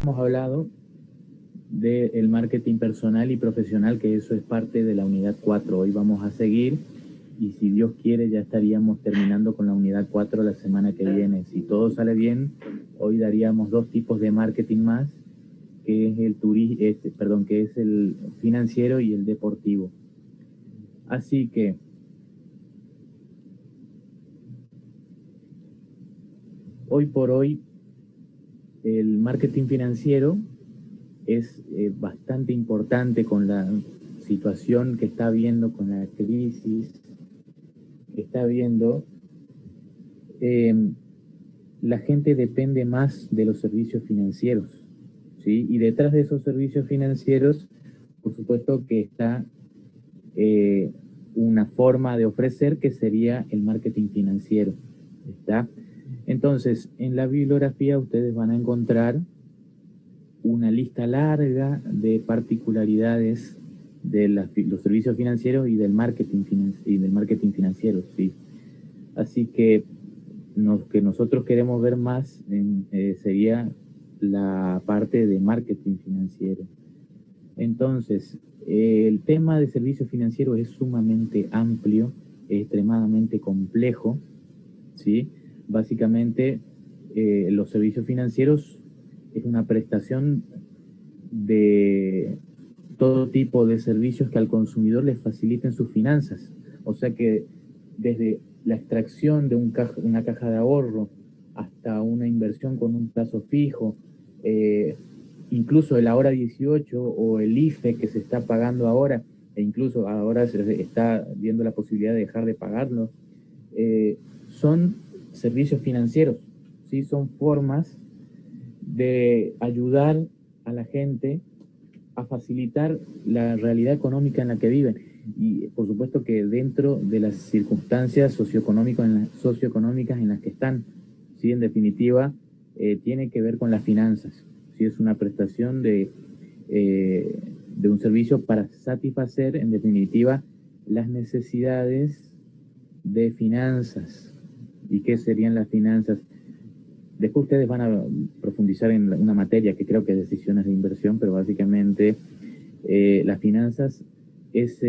Hemos hablado del marketing personal y profesional, que eso es parte de la unidad 4. Hoy vamos a seguir y si Dios quiere ya estaríamos terminando con la unidad 4 la semana que viene. Si todo sale bien, hoy daríamos 2 tipos de marketing más, que es que es el financiero y el deportivo. Así que hoy por hoy el marketing financiero es bastante importante con la situación que está habiendo, con la crisis que está habiendo. La gente depende más de los servicios financieros, ¿sí? Y detrás de esos servicios financieros, por supuesto que está una forma de ofrecer que sería el marketing financiero, ¿está? Entonces, en la bibliografía ustedes van a encontrar una lista larga de particularidades de los servicios financieros y del marketing financiero, ¿sí? Así que lo que nosotros queremos ver más sería la parte de marketing financiero. Entonces, el tema de servicios financieros es sumamente amplio, es extremadamente complejo, ¿sí? Básicamente, los servicios financieros es una prestación de todo tipo de servicios que al consumidor le faciliten sus finanzas. O sea que desde la extracción de una caja de ahorro hasta una inversión con un plazo fijo, incluso el ahora 18 o el IFE que se está pagando ahora, e incluso ahora se está viendo la posibilidad de dejar de pagarlo, son servicios financieros, ¿sí? Son formas de ayudar a la gente a facilitar la realidad económica en la que viven. Y por supuesto que dentro de las circunstancias socioeconómicas en las que están, ¿sí? En definitiva, tiene que ver con las finanzas. ¿Sí? Es una prestación de un servicio para satisfacer, en definitiva, las necesidades de finanzas. ¿Y qué serían las finanzas? Después ustedes van a profundizar en una materia que creo que es decisiones de inversión, pero básicamente las finanzas es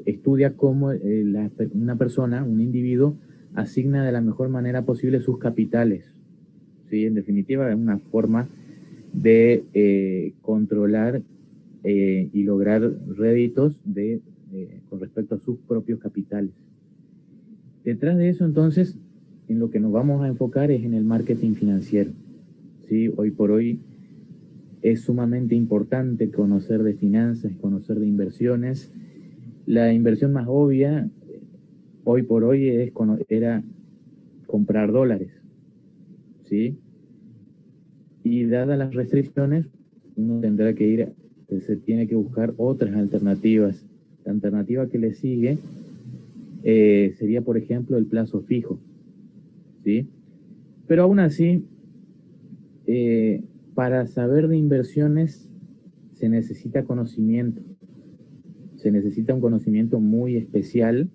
estudia cómo una persona, un individuo, asigna de la mejor manera posible sus capitales. ¿Sí? En definitiva, es una forma de controlar y lograr réditos con respecto a sus propios capitales. Detrás de eso, entonces, en lo que nos vamos a enfocar es en el marketing financiero. ¿Sí? Hoy por hoy es sumamente importante conocer de finanzas, conocer de inversiones. La inversión más obvia hoy por hoy era comprar dólares, ¿sí? Y dadas las restricciones, uno tendrá que se tiene que buscar otras alternativas. La alternativa que le sigue sería, por ejemplo, el plazo fijo, ¿sí? Pero aún así, para saber de inversiones se necesita conocimiento, se necesita un conocimiento muy especial,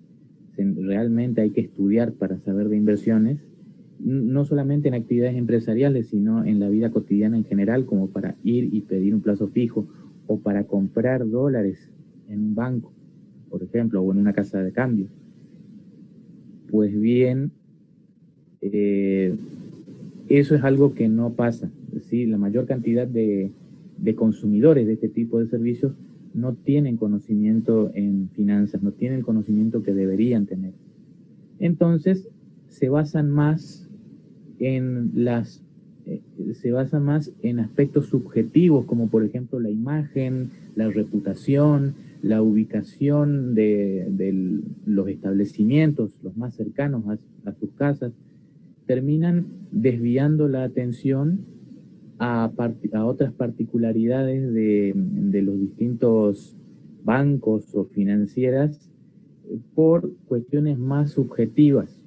realmente hay que estudiar para saber de inversiones, no solamente en actividades empresariales, sino en la vida cotidiana en general, como para ir y pedir un plazo fijo, o para comprar dólares en un banco, por ejemplo, o en una casa de cambio. Pues bien, eso es algo que no pasa, ¿sí? La mayor cantidad de consumidores de este tipo de servicios no tienen conocimiento en finanzas, no tienen el conocimiento que deberían tener. Entonces, se basan más se basan más en aspectos subjetivos, como por ejemplo la imagen, la reputación, la ubicación de los establecimientos, los más cercanos a sus casas, terminan desviando la atención a otras particularidades de los distintos bancos o financieras por cuestiones más subjetivas,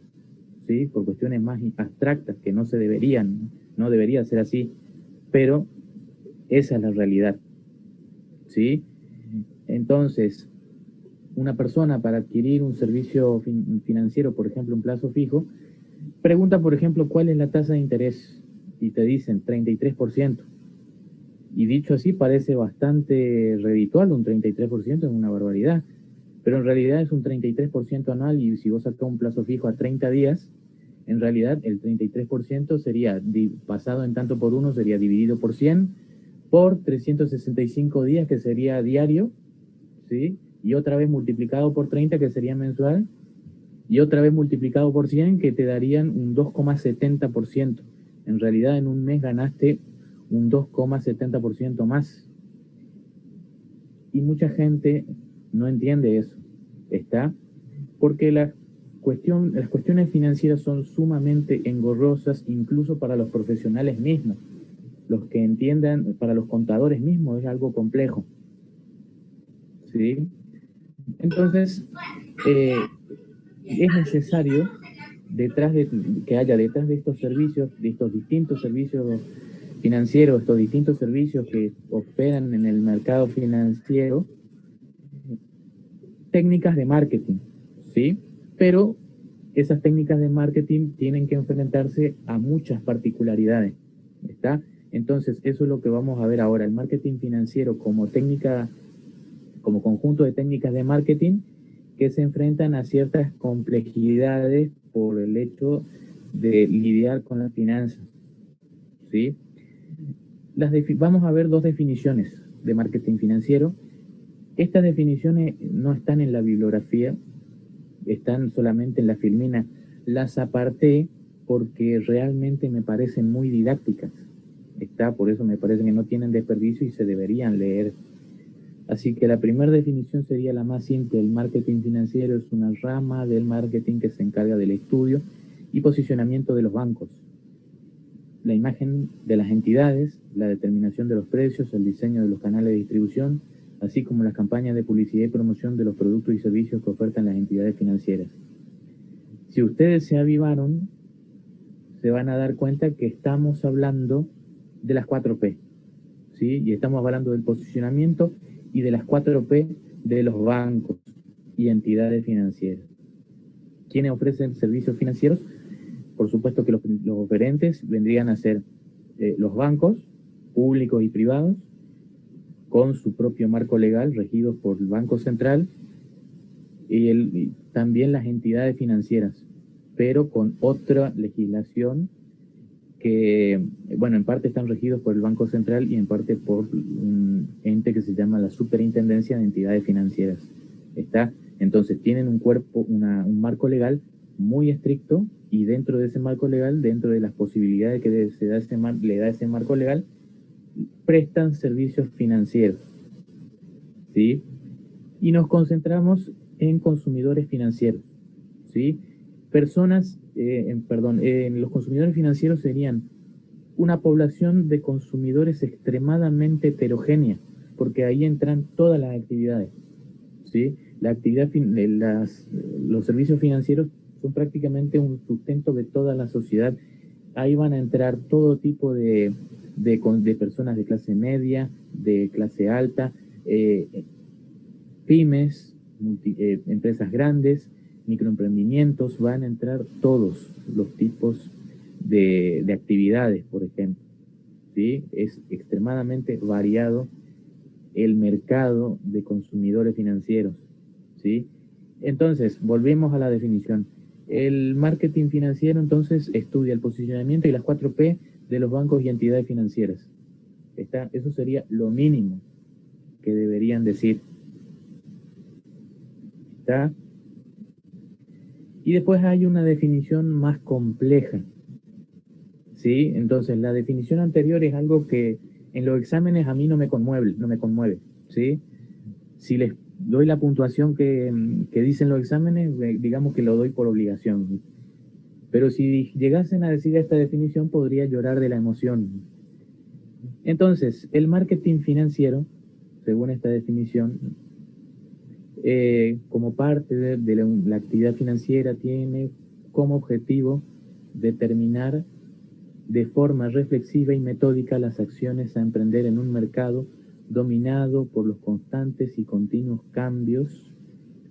¿sí? Por cuestiones más abstractas que no debería ser así, pero esa es la realidad, ¿sí? Entonces, una persona para adquirir un servicio financiero, por ejemplo, un plazo fijo, pregunta, por ejemplo, cuál es la tasa de interés, y te dicen 33%. Y dicho así parece bastante redituable, un 33% es una barbaridad, pero en realidad es un 33% anual, y si vos sacás un plazo fijo a 30 días, en realidad el 33% sería, pasado en tanto por uno, sería dividido por 100, por 365 días, que sería diario, ¿sí? Y otra vez multiplicado por 30, que sería mensual, y otra vez multiplicado por 100, que te darían un 2,70%. En realidad en un mes ganaste un 2,70% más. Y mucha gente no entiende eso, ¿está? Porque las cuestiones financieras son sumamente engorrosas, incluso para los profesionales mismos. Los que entiendan, para los contadores mismos es algo complejo, ¿sí? Entonces, es necesario que haya detrás de estos servicios, de estos distintos servicios financieros, estos distintos servicios que operan en el mercado financiero, técnicas de marketing, ¿sí? Pero esas técnicas de marketing tienen que enfrentarse a muchas particularidades, ¿está? Entonces, eso es lo que vamos a ver ahora, el marketing financiero como técnica, como conjunto de técnicas de marketing que se enfrentan a ciertas complejidades por el hecho de lidiar con las finanzas, ¿sí? Vamos a ver dos definiciones de marketing financiero. Estas definiciones no están en la bibliografía, están solamente en la filmina. Las aparté porque realmente me parecen muy didácticas. Por eso me parece que no tienen desperdicio y se deberían leer. Así que la primera definición sería la más simple. El marketing financiero es una rama del marketing que se encarga del estudio y posicionamiento de los bancos, la imagen de las entidades, la determinación de los precios, el diseño de los canales de distribución, así como las campañas de publicidad y promoción de los productos y servicios que ofertan las entidades financieras. Si ustedes se avivaron, se van a dar cuenta que estamos hablando de las 4P, ¿sí? Y estamos hablando del posicionamiento y de las 4P de los bancos y entidades financieras. ¿Quiénes ofrecen servicios financieros? Por supuesto que los oferentes vendrían a ser los bancos públicos y privados, con su propio marco legal, regidos por el Banco Central, y también las entidades financieras, pero con otra legislación que, bueno, en parte están regidos por el Banco Central y en parte por un ente que se llama la Superintendencia de Entidades Financieras. Entonces tienen un cuerpo, un marco legal muy estricto, y dentro de ese marco legal, dentro de las posibilidades que le da ese marco legal, prestan servicios financieros, ¿sí? Y nos concentramos en consumidores financieros, ¿sí? Los consumidores financieros serían una población de consumidores extremadamente heterogénea, porque ahí entran todas las actividades, ¿sí? Los servicios financieros son prácticamente un sustento de toda la sociedad. Ahí van a entrar todo tipo de personas de clase media, de clase alta, pymes, empresas grandes, microemprendimientos, van a entrar todos los tipos de actividades, por ejemplo, ¿sí? Es extremadamente variado el mercado de consumidores financieros, ¿sí? Entonces, volvemos a la definición. El marketing financiero, entonces, estudia el posicionamiento y las 4P de los bancos y entidades financieras. Eso sería lo mínimo que deberían decir. ¿Está? Y después hay una definición más compleja, ¿sí? Entonces, la definición anterior es algo que en los exámenes a mí no me conmueve, ¿sí? Si les doy la puntuación que dicen los exámenes, digamos que lo doy por obligación. Pero si llegasen a decir esta definición, podría llorar de la emoción. Entonces, el marketing financiero, según esta definición, como parte de la actividad financiera, tiene como objetivo determinar de forma reflexiva y metódica las acciones a emprender en un mercado dominado por los constantes y continuos cambios.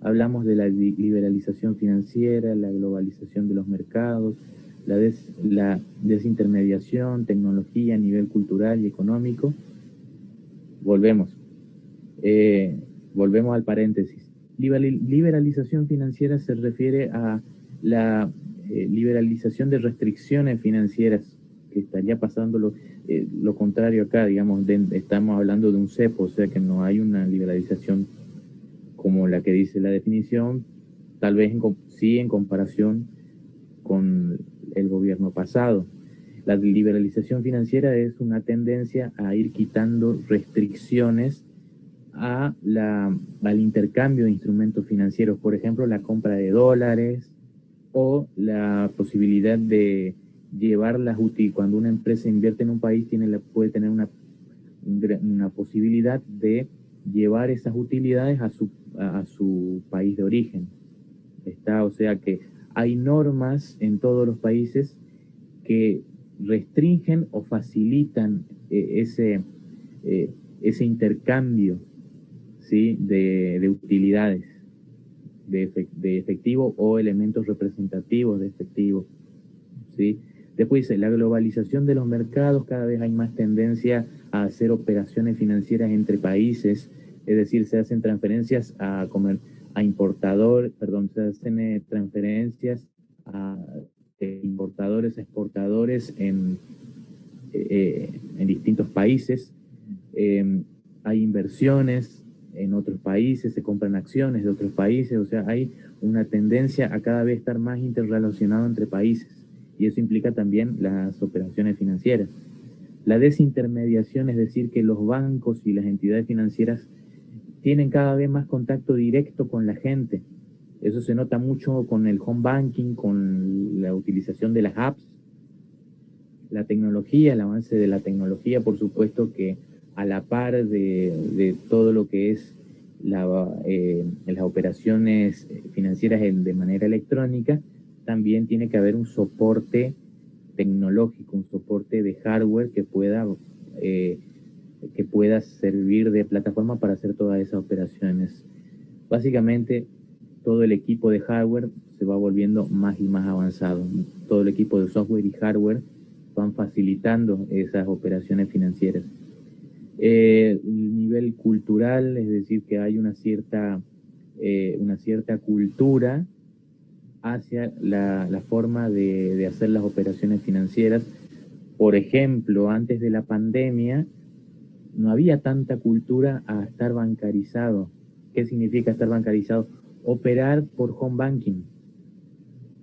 Hablamos de la liberalización financiera, la globalización de los mercados, la desintermediación, tecnología a nivel cultural y económico. Volvemos al paréntesis. Liberalización financiera se refiere a la liberalización de restricciones financieras, que estaría pasando lo contrario acá, digamos, estamos hablando de un cepo, o sea que no hay una liberalización como la que dice la definición, tal vez sí en comparación con el gobierno pasado. La liberalización financiera es una tendencia a ir quitando restricciones al intercambio de instrumentos financieros, por ejemplo, la compra de dólares o la posibilidad de llevar las utilidades. Cuando una empresa invierte en un país, puede tener una posibilidad de llevar esas utilidades a su país de origen. O sea que hay normas en todos los países que restringen o facilitan ese intercambio, ¿sí? de utilidades, de efectivo o elementos representativos de efectivo, ¿sí? Después dice, la globalización de los mercados, cada vez hay más tendencia a hacer operaciones financieras entre países, es decir, se hacen transferencias se hacen transferencias a importadores a exportadores en distintos países. Hay inversiones en otros países, se compran acciones de otros países, o sea, hay una tendencia a cada vez estar más interrelacionado entre países, y eso implica también las operaciones financieras. La desintermediación, es decir, que los bancos y las entidades financieras tienen cada vez más contacto directo con la gente. Eso se nota mucho con el home banking, con la utilización de las apps, la tecnología, el avance de la tecnología, por supuesto que a la par de todo lo que es las operaciones financieras de manera electrónica, también tiene que haber un soporte tecnológico, un soporte de hardware que pueda servir de plataforma para hacer todas esas operaciones. Básicamente, todo el equipo de hardware se va volviendo más y más avanzado. Todo el equipo de software y hardware van facilitando esas operaciones financieras. El nivel cultural, es decir, que hay una cierta cultura hacia la forma de hacer las operaciones financieras. Por ejemplo, antes de la pandemia no había tanta cultura a estar bancarizado. ¿Qué significa estar bancarizado? Operar por home banking,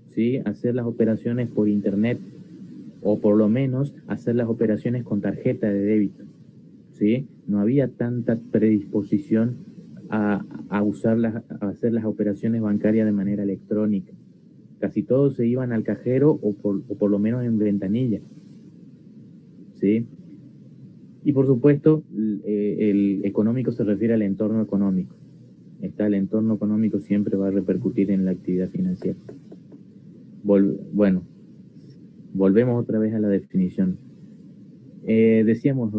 ¿sí? Hacer las operaciones por internet, o por lo menos hacer las operaciones con tarjeta de débito, ¿sí? No había tanta predisposición a hacer las operaciones bancarias de manera electrónica. Casi todos se iban al cajero o por lo menos en ventanilla, ¿sí? Y por supuesto, el económico se refiere al entorno económico. El entorno económico siempre va a repercutir en la actividad financiera. Volvemos otra vez a la definición. Decíamos,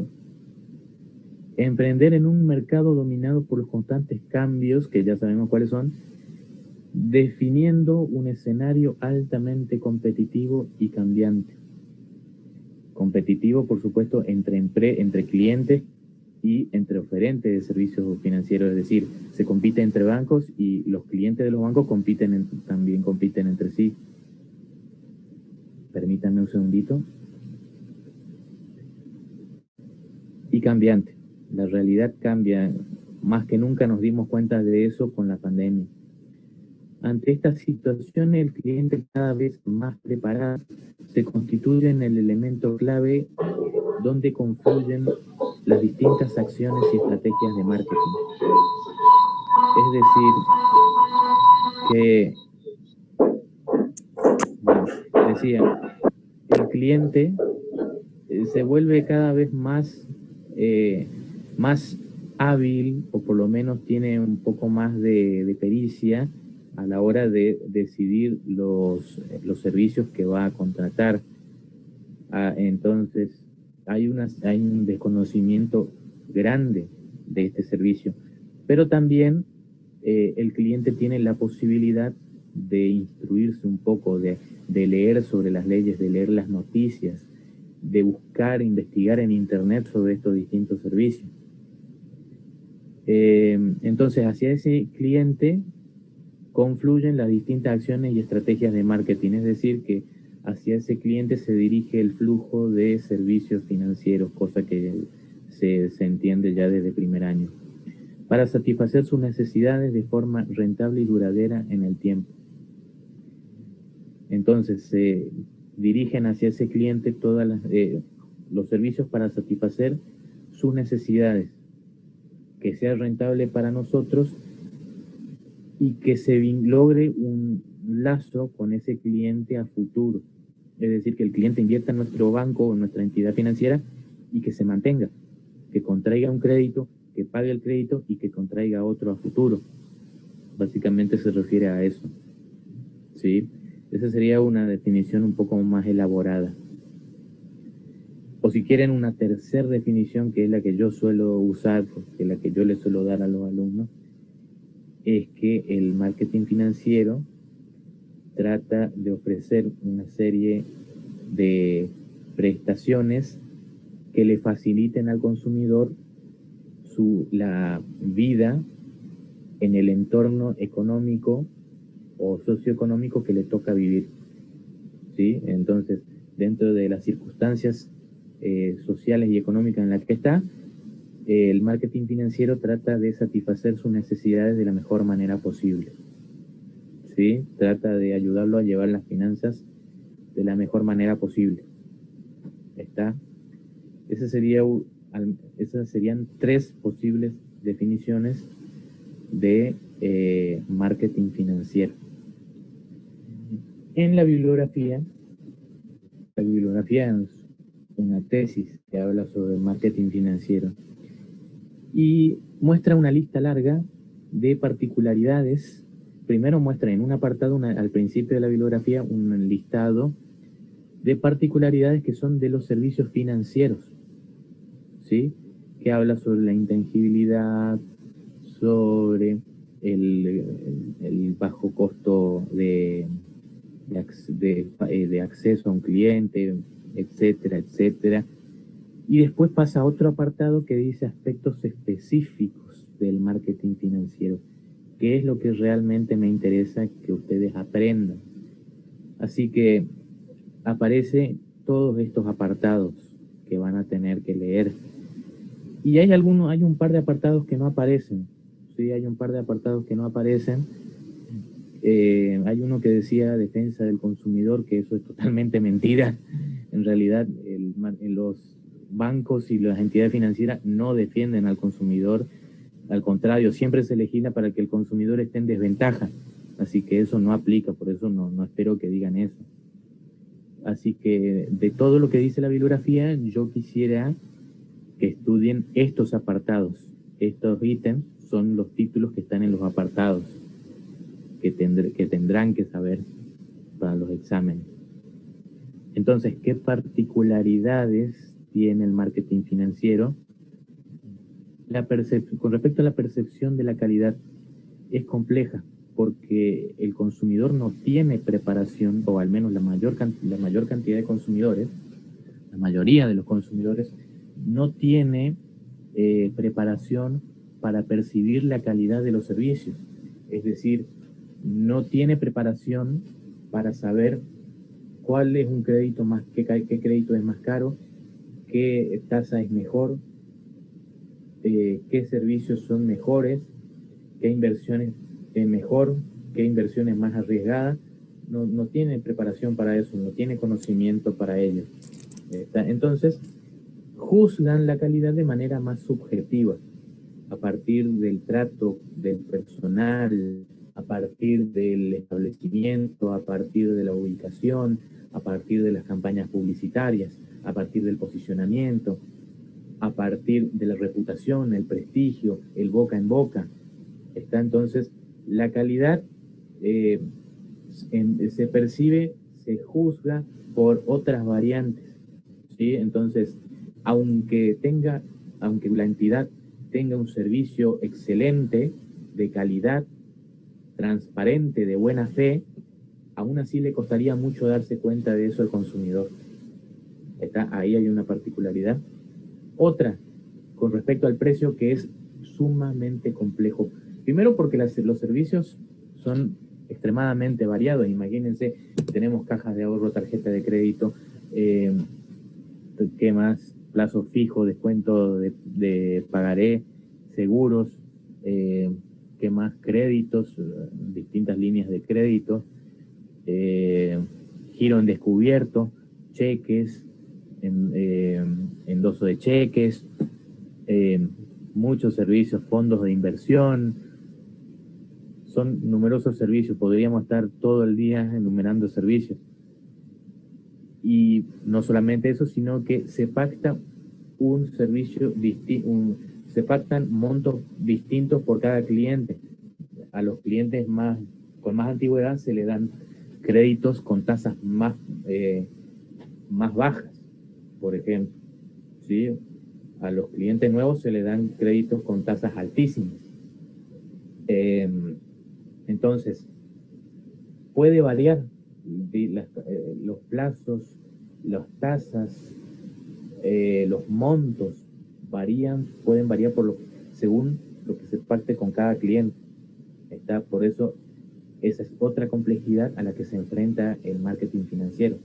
emprender en un mercado dominado por los constantes cambios, que ya sabemos cuáles son, definiendo un escenario altamente competitivo y cambiante. Competitivo, por supuesto, entre clientes y entre oferentes de servicios financieros, es decir, se compite entre bancos y los clientes de los bancos también compiten entre sí. Permítanme un segundito. Y cambiante. La realidad cambia. Más que nunca nos dimos cuenta de eso con la pandemia. Ante esta situación, el cliente cada vez más preparado se constituye en el elemento clave donde confluyen las distintas acciones y estrategias de marketing. Es decir, el cliente se vuelve cada vez más hábil, o por lo menos tiene un poco más de pericia a la hora de decidir los servicios que va a contratar. Entonces, hay un desconocimiento grande de este servicio, pero también el cliente tiene la posibilidad de instruirse un poco, de de leer sobre las leyes, de leer las noticias, de buscar, investigar en internet sobre estos distintos servicios. Entonces, hacia ese cliente confluyen las distintas acciones y estrategias de marketing, es decir, que hacia ese cliente se dirige el flujo de servicios financieros, cosa que se entiende ya desde primer año, para satisfacer sus necesidades de forma rentable y duradera en el tiempo. Entonces, se dirigen hacia ese cliente todos los servicios para satisfacer sus necesidades, que sea rentable para nosotros y que se logre un lazo con ese cliente a futuro. Es decir, que el cliente invierta en nuestro banco o en nuestra entidad financiera y que se mantenga, que contraiga un crédito, que pague el crédito y que contraiga otro a futuro. Básicamente se refiere a eso, ¿sí? Esa sería una definición un poco más elaborada. O si quieren una tercera definición, que es la que yo suelo usar, porque la que yo le suelo dar a los alumnos, es que el marketing financiero trata de ofrecer una serie de prestaciones que le faciliten al consumidor la vida en el entorno económico o socioeconómico que le toca vivir, ¿sí? Entonces, dentro de las circunstancias sociales y económicas en las que está, el marketing financiero trata de satisfacer sus necesidades de la mejor manera posible, ¿sí? Trata de ayudarlo a llevar las finanzas de la mejor manera posible. ¿Está? Esas serían 3 posibles definiciones de marketing financiero. En la bibliografía es una tesis que habla sobre el marketing financiero y muestra una lista larga de particularidades. Primero muestra en un apartado, al principio de la bibliografía, un listado de particularidades que son de los servicios financieros, ¿sí? Que habla sobre la intangibilidad, sobre el bajo costo de acceso a un cliente, etcétera, etcétera. Y después pasa a otro apartado que dice aspectos específicos del marketing financiero, que es lo que realmente me interesa que ustedes aprendan. Así que aparece todos estos apartados que van a tener que leer. Y hay un par de apartados que no aparecen. Sí, hay un par de apartados que no aparecen. Hay uno que decía defensa del consumidor, que eso es totalmente mentira. En realidad, los bancos y las entidades financieras no defienden al consumidor. Al contrario, siempre se legisla para que el consumidor esté en desventaja. Así que eso no aplica, por eso no espero que digan eso. Así que de todo lo que dice la bibliografía, yo quisiera que estudien estos apartados. Estos ítems son los títulos que están en los apartados que tendrán que saber para los exámenes. Entonces, ¿qué particularidades tiene el marketing financiero? Con respecto a la percepción de la calidad, es compleja porque el consumidor no tiene preparación, o al menos la mayor cantidad de consumidores, la mayoría de los consumidores, no tiene preparación para percibir la calidad de los servicios. Es decir, no tiene preparación para saber cuál es un crédito qué crédito es más caro, qué tasa es mejor, qué servicios son mejores, qué inversiones es mejor, qué inversiones más arriesgadas. No tiene preparación para eso, no tiene conocimiento para ello. Entonces, juzgan la calidad de manera más subjetiva, a partir del trato del personal, a partir del establecimiento, a partir de la ubicación, a partir de las campañas publicitarias, a partir del posicionamiento, a partir de la reputación, el prestigio, el boca en boca. Entonces, la calidad se percibe, se juzga por otras variantes, ¿sí? Entonces, aunque la entidad tenga un servicio excelente, de calidad, transparente, de buena fe, aún así le costaría mucho darse cuenta de eso al consumidor. Ahí hay una particularidad. Otra, con respecto al precio, que es sumamente complejo. Primero porque los servicios son extremadamente variados. Imagínense, tenemos cajas de ahorro, tarjeta de crédito, ¿qué más? Plazo fijo, descuento de pagaré, seguros, ¿qué más? Créditos, distintas líneas de crédito, giro en descubierto, cheques, endoso de cheques, muchos servicios, fondos de inversión. Son numerosos servicios, podríamos estar todo el día enumerando servicios. Y no solamente eso, sino que se pacta un servicio se pactan montos distintos por cada cliente. A los clientes con más antigüedad se le dan créditos con tasas más bajas, por ejemplo, ¿sí? A los clientes nuevos se le dan créditos con tasas altísimas. Entonces, puede variar los plazos, las tasas, los montos pueden variar según lo que se pacte con cada cliente. Por eso, esa es otra complejidad a la que se enfrenta el marketing financiero.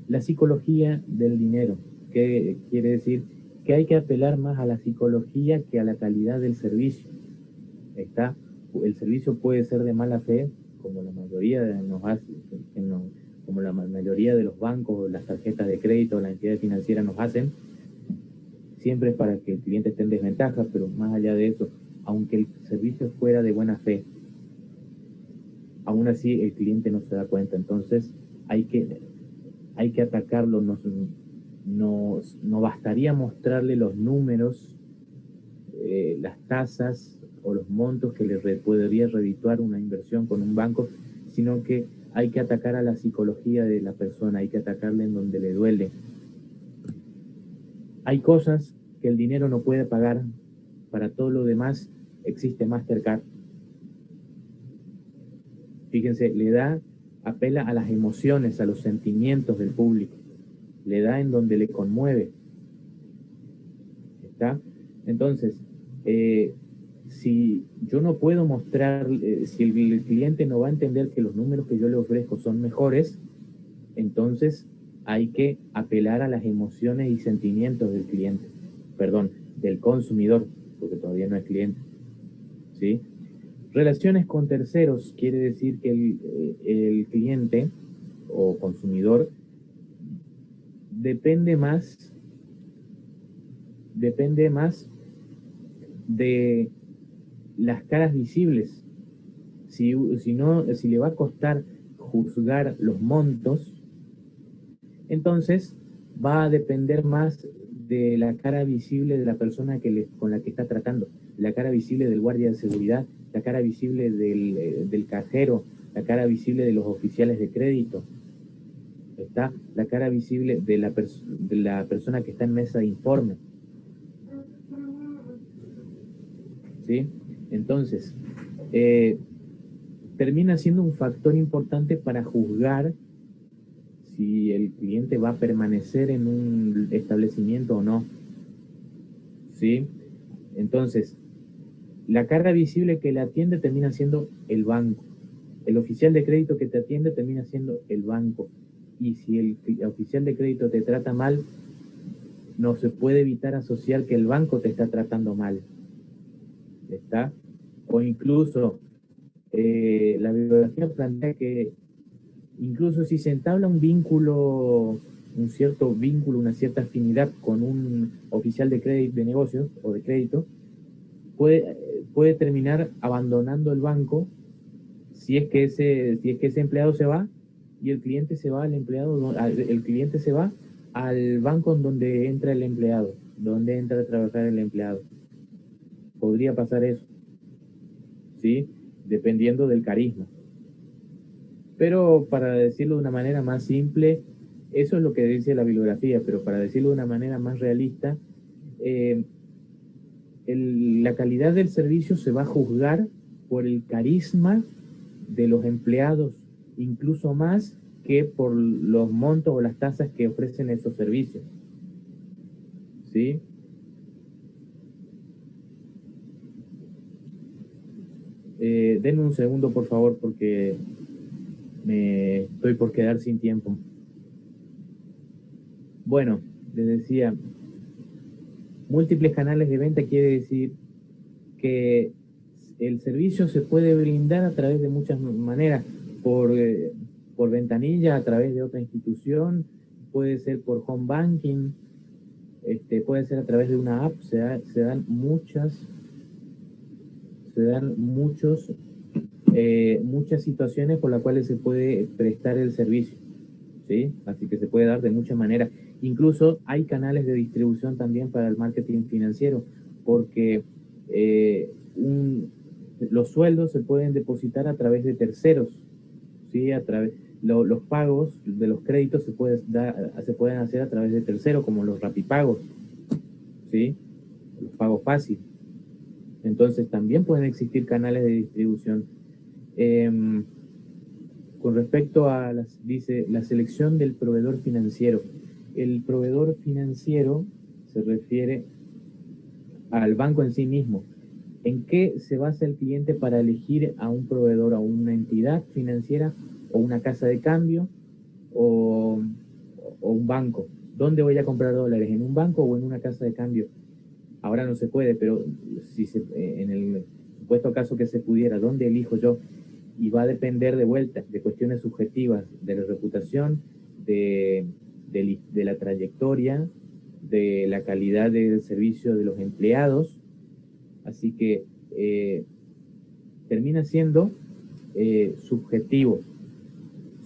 La psicología del dinero, que quiere decir que hay que apelar más a la psicología que a la calidad del servicio. El servicio puede ser de mala fe, como la mayoría como la mayoría de los bancos, las tarjetas de crédito, las entidades financieras nos hacen, siempre es para que el cliente esté en desventaja, pero más allá de eso, aunque el servicio fuera de buena fe, aún así el cliente no se da cuenta. Entonces hay que atacarlo. No bastaría mostrarle los números, las tasas o los montos que le podría redituar una inversión con un banco, sino que hay que atacar a la psicología de la persona, hay que atacarle en donde le duele. Hay cosas que el dinero no puede pagar, para todo lo demás existe Mastercard. Fíjense, apela a las emociones, a los sentimientos del público, le da en donde le conmueve. Entonces, si yo no puedo mostrar, si el cliente no va a entender que los números que yo le ofrezco son mejores, entonces hay que apelar a las emociones y sentimientos del cliente, del consumidor, porque todavía no es cliente, ¿sí? Relaciones con terceros quiere decir que el cliente o consumidor depende más de las caras visibles. Si le va a costar juzgar los montos, entonces va a depender más de la cara visible de la persona con la que está tratando, la cara visible del guardia de seguridad, la cara visible del cajero, la cara visible de los oficiales de crédito, la cara visible de la persona que está en mesa de informe. ¿Sí? Entonces, termina siendo un factor importante para juzgar si el cliente va a permanecer en un establecimiento o no. ¿Sí? Entonces, la cara visible que le atiende termina siendo el banco. El oficial de crédito que te atiende termina siendo el banco. Y si el oficial de crédito te trata mal, no se puede evitar asociar que el banco te está tratando mal. O incluso la bibliografía plantea que incluso si se entabla un cierto vínculo, una cierta afinidad con un oficial de crédito, de negocios o de crédito, puede terminar abandonando el banco si es que ese empleado se va y el cliente se va al banco en donde entra el empleado, donde entra a trabajar el empleado. Podría pasar eso, ¿sí? Dependiendo del carisma. Pero para decirlo de una manera más simple, eso es lo que dice la bibliografía, pero para decirlo de una manera más realista, la calidad del servicio se va a juzgar por el carisma de los empleados, incluso más que por los montos o las tasas que ofrecen esos servicios. ¿Sí? Denme un segundo, por favor, porque me estoy por quedar sin tiempo. Bueno, les decía, múltiples canales de venta quiere decir que el servicio se puede brindar a través de muchas maneras, por ventanilla, a través de otra institución, puede ser por home banking, puede ser a través de una app, se dan muchas situaciones por las cuales se puede prestar el servicio, ¿sí? Así que se puede dar de muchas maneras. Incluso hay canales de distribución también para el marketing financiero, porque los sueldos se pueden depositar a través de terceros, ¿sí? Los pagos de los créditos se pueden hacer a través de terceros, como los rapipagos, ¿sí? Los pagos fáciles. Entonces también pueden existir canales de distribución. Con respecto a dice la selección del proveedor financiero. El proveedor financiero se refiere al banco en sí mismo. ¿En qué se basa el cliente para elegir a un proveedor, a una entidad financiera o una casa de cambio o un banco? ¿Dónde voy a comprar dólares? ¿En un banco o en una casa de cambio? Ahora no se puede, pero en el supuesto caso que se pudiera, ¿dónde elijo yo? Y va a depender de vuelta, de cuestiones subjetivas, de la reputación, de la trayectoria, de la calidad del servicio de los empleados. Así que termina siendo subjetivo,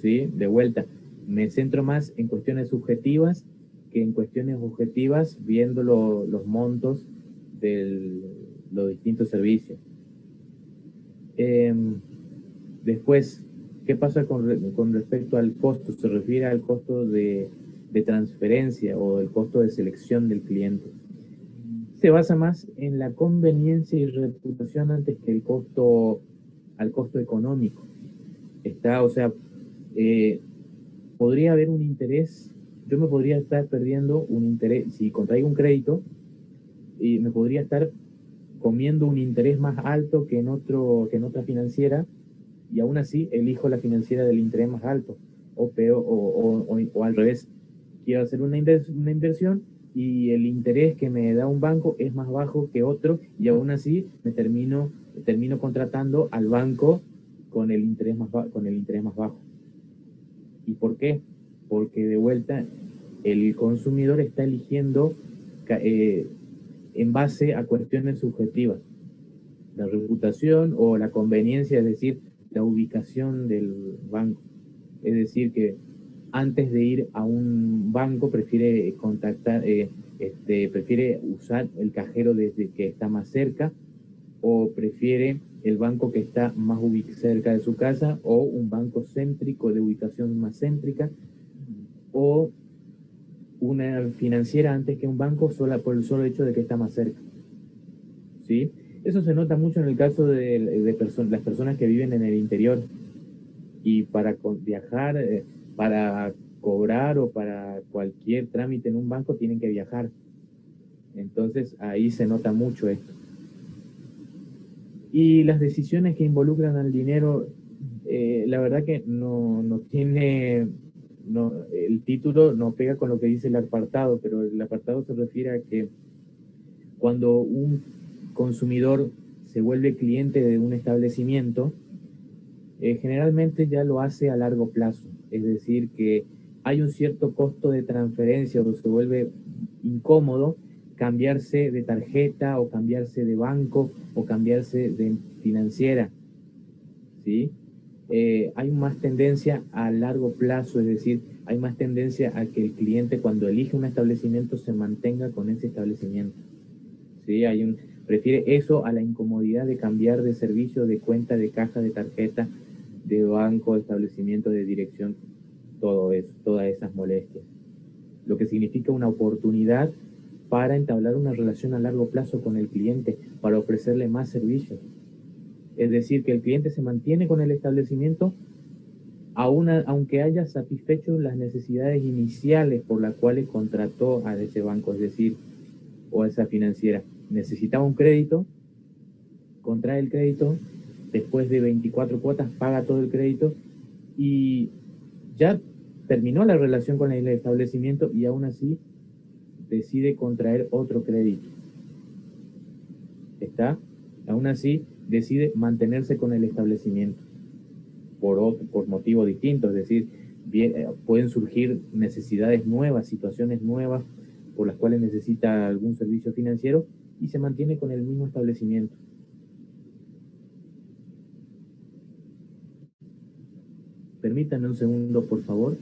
¿sí? De vuelta, me centro más en cuestiones subjetivas que en cuestiones objetivas, viendo los montos de los distintos servicios. Después, ¿qué pasa con respecto al costo? Se refiere al costo de transferencia o el costo de selección del cliente. Se basa más en la conveniencia y reputación antes que al costo económico. O sea, podría haber un interés, yo me podría estar perdiendo un interés, si contraigo un crédito, y me podría estar comiendo un interés más alto que en otra financiera, y aún así elijo la financiera del interés más alto, o peor, o al revés, quiero hacer una inversión y el interés que me da un banco es más bajo que otro, y aún así me termino contratando al banco con el interés más bajo. ¿Y por qué? Porque de vuelta el consumidor está eligiendo en base a cuestiones subjetivas, la reputación o la conveniencia, es decir, la ubicación del banco. Es decir, que antes de ir a un banco prefiere prefiere usar el cajero desde que está más cerca, o prefiere el banco que está más cerca de su casa, o un banco céntrico de ubicación más céntrica, o una financiera antes que un banco por el solo hecho de que está más cerca. ¿Sí? Eso se nota mucho en el caso de las personas que viven en el interior, y para viajar, para cobrar o para cualquier trámite en un banco tienen que viajar. Entonces ahí se nota mucho esto. Y las decisiones que involucran al dinero, la verdad que no tiene, el título no pega con lo que dice el apartado, pero el apartado se refiere a que cuando un consumidor se vuelve cliente de un establecimiento, generalmente ya lo hace a largo plazo, es decir, que hay un cierto costo de transferencia, o se vuelve incómodo cambiarse de tarjeta o cambiarse de banco o cambiarse de financiera, ¿sí? Hay más tendencia a largo plazo, es decir, hay más tendencia a que el cliente cuando elige un establecimiento se mantenga con ese establecimiento, ¿sí? Prefiere eso a la incomodidad de cambiar de servicio, de cuenta, de caja, de tarjeta, de banco, de establecimiento, de dirección, todo eso, todas esas molestias. Lo que significa una oportunidad para entablar una relación a largo plazo con el cliente, para ofrecerle más servicios. Es decir, que el cliente se mantiene con el establecimiento aunque haya satisfecho las necesidades iniciales por las cuales contrató a ese banco, es decir, o a esa financiera. Necesitaba un crédito, contrae el crédito, después de 24 cuotas paga todo el crédito y ya terminó la relación con el establecimiento y aún así decide contraer otro crédito. ¿Está? Aún así decide mantenerse con el establecimiento por motivos distintos, es decir, pueden surgir necesidades nuevas, situaciones nuevas por las cuales necesita algún servicio financiero y se mantiene con el mismo establecimiento. Permítanme un segundo, por favor.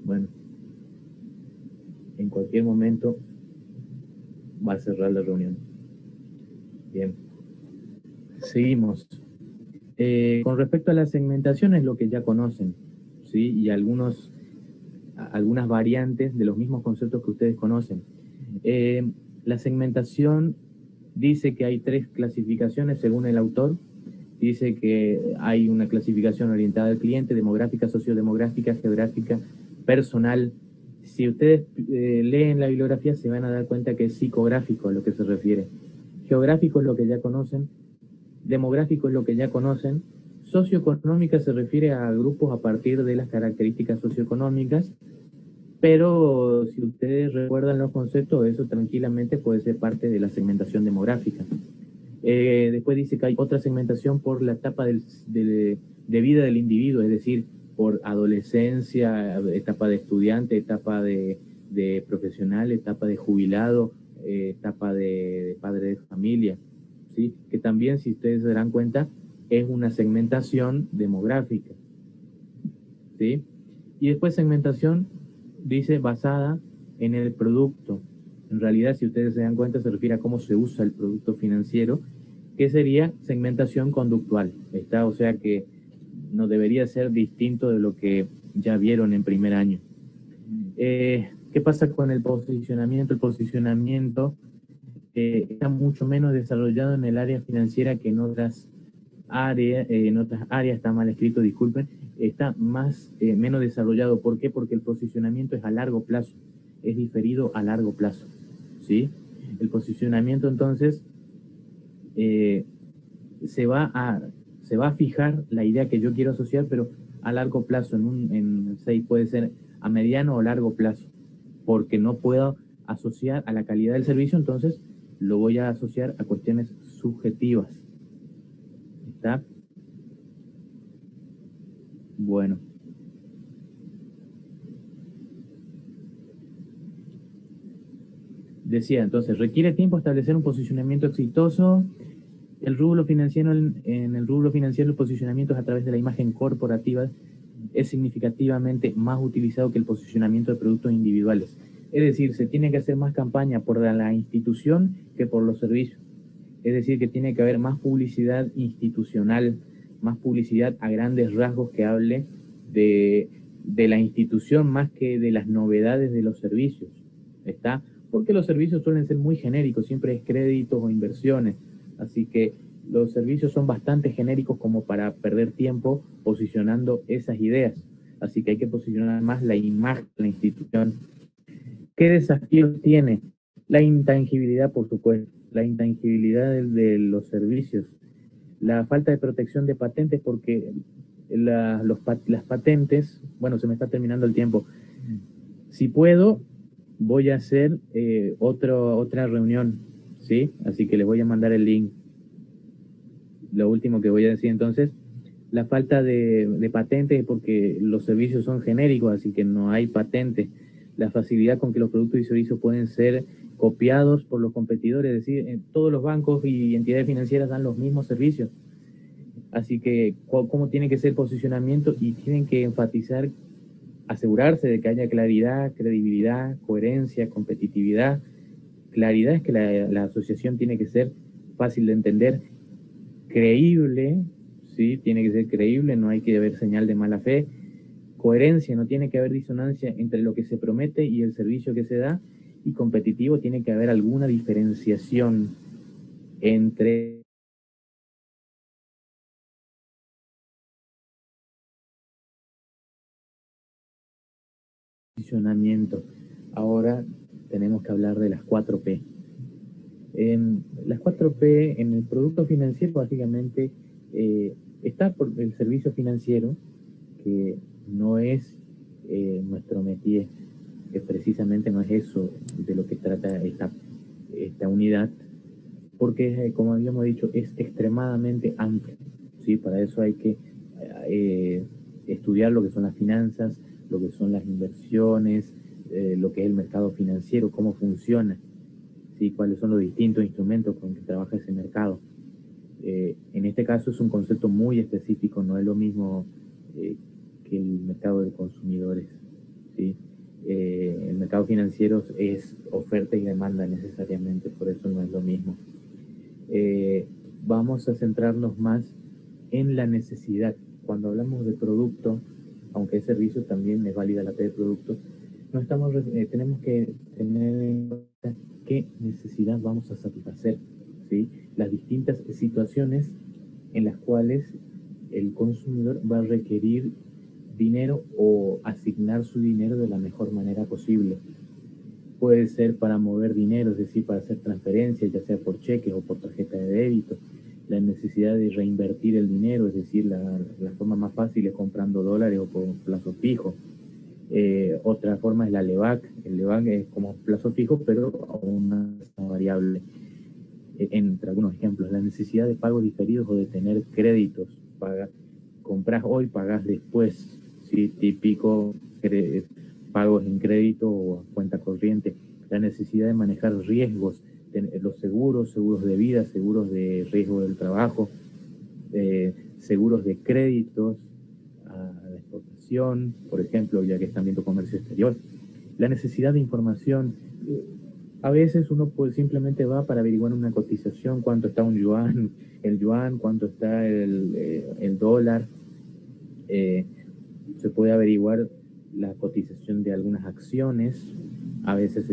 Bueno, en cualquier momento va a cerrar la reunión. Bien, seguimos. Con respecto a la segmentación es lo que ya conocen, ¿sí? Y algunas variantes de los mismos conceptos que ustedes conocen. La segmentación dice que hay 3 clasificaciones según el autor. Dice que hay una clasificación orientada al cliente, demográfica, sociodemográfica, geográfica, personal. Si ustedes leen la bibliografía se van a dar cuenta que es psicográfico a lo que se refiere. Geográfico es lo que ya conocen, demográfico es lo que ya conocen, socioeconómica se refiere a grupos a partir de las características socioeconómicas, pero si ustedes recuerdan los conceptos, eso tranquilamente puede ser parte de la segmentación demográfica. Después dice que hay otra segmentación por la etapa de vida del individuo, es decir, por adolescencia, etapa de estudiante, etapa de profesional, etapa de jubilado, etapa de padre de familia, ¿sí? Que también, si ustedes se darán cuenta, es una segmentación demográfica, ¿sí? Y después segmentación dice basada en el producto. En realidad, si ustedes se dan cuenta, se refiere a cómo se usa el producto financiero, que sería segmentación conductual, ¿está? O sea que no debería ser distinto de lo que ya vieron en primer año. ¿Qué pasa con el posicionamiento? El posicionamiento está mucho menos desarrollado en el área financiera que en otras áreas, está mal escrito, disculpen, está menos desarrollado. ¿Por qué? Porque el posicionamiento es a largo plazo, es diferido a largo plazo, ¿sí? El posicionamiento entonces se va a fijar la idea que yo quiero asociar, pero a largo plazo, puede ser a mediano o largo plazo, porque no puedo asociar a la calidad del servicio, entonces lo voy a asociar a cuestiones subjetivas. ¿Está? Bueno. Decía, entonces, requiere tiempo establecer un posicionamiento exitoso. El rubro financiero, en el rubro financiero, el posicionamiento es a través de la imagen corporativa, es significativamente más utilizado que el posicionamiento de productos individuales. Es decir, se tiene que hacer más campaña por la institución que por los servicios. Es decir, que tiene que haber más publicidad institucional, más publicidad a grandes rasgos que hable de la institución más que de las novedades de los servicios. ¿Está? Porque los servicios suelen ser muy genéricos, siempre es créditos o inversiones. Así que los servicios son bastante genéricos como para perder tiempo posicionando esas ideas. Así que hay que posicionar más la imagen de la institución. ¿Qué desafíos tiene? La intangibilidad, por supuesto, la intangibilidad los servicios, la falta de protección de patentes, porque las patentes, bueno, se me está terminando el tiempo. Si puedo, voy a hacer otra reunión, ¿sí? Así que les voy a mandar el link. Lo último que voy a decir entonces, la falta de patentes es porque los servicios son genéricos, así que no hay patentes. La facilidad con que los productos y servicios pueden ser copiados por los competidores, es decir, todos los bancos y entidades financieras dan los mismos servicios. Así que, ¿cómo tiene que ser el posicionamiento? Y tienen que enfatizar, asegurarse de que haya claridad, credibilidad, coherencia, competitividad. Claridad es que la asociación tiene que ser fácil de entender, creíble, ¿sí? Tiene que ser creíble, no hay que haber señal de mala fe. coherencia, no tiene que haber disonancia entre lo que se promete y el servicio que se da, y competitivo tiene que haber alguna diferenciación entre posicionamiento. Ahora tenemos que hablar de las 4P. Las 4P en el producto financiero básicamente está por el servicio financiero, que no es nuestro métier, que precisamente no es eso de lo que trata esta unidad, porque como habíamos dicho, es extremadamente amplio, ¿sí? Para eso hay que estudiar lo que son las finanzas, lo que son las inversiones, lo que es el mercado financiero, cómo funciona, ¿sí? Cuáles son los distintos instrumentos con que trabaja ese mercado. En este caso es un concepto muy específico, no es lo mismo que el mercado de consumidores, ¿sí? El mercado financiero es oferta y demanda necesariamente, por eso no es lo mismo. Vamos a centrarnos más en la necesidad. Cuando hablamos de producto, aunque es servicio, también es válida la P de producto, no estamos, tenemos que tener en cuenta qué necesidad vamos a satisfacer, ¿sí? Las distintas situaciones en las cuales el consumidor va a requerir dinero o asignar su dinero de la mejor manera posible. Puede ser para mover dinero, es decir, para hacer transferencias, ya sea por cheques o por tarjeta de débito. La necesidad de reinvertir el dinero, es decir, la forma más fácil es comprando dólares o por plazo fijo. Otra forma es la LEVAC. El LEVAC es como plazo fijo, pero a una variable. Entre algunos ejemplos, la necesidad de pagos diferidos o de tener créditos. Compras hoy, pagas después. ¿Sí? Típico pagos en crédito o cuenta corriente. La necesidad de manejar riesgos, los seguros de vida, seguros de riesgo del trabajo, seguros de créditos a la exportación, por ejemplo, ya que están viendo comercio exterior. La necesidad de información. A veces uno simplemente va para averiguar una cotización, cuánto está un yuan, el yuan, cuánto está el dólar. Se puede averiguar la cotización de algunas acciones. A veces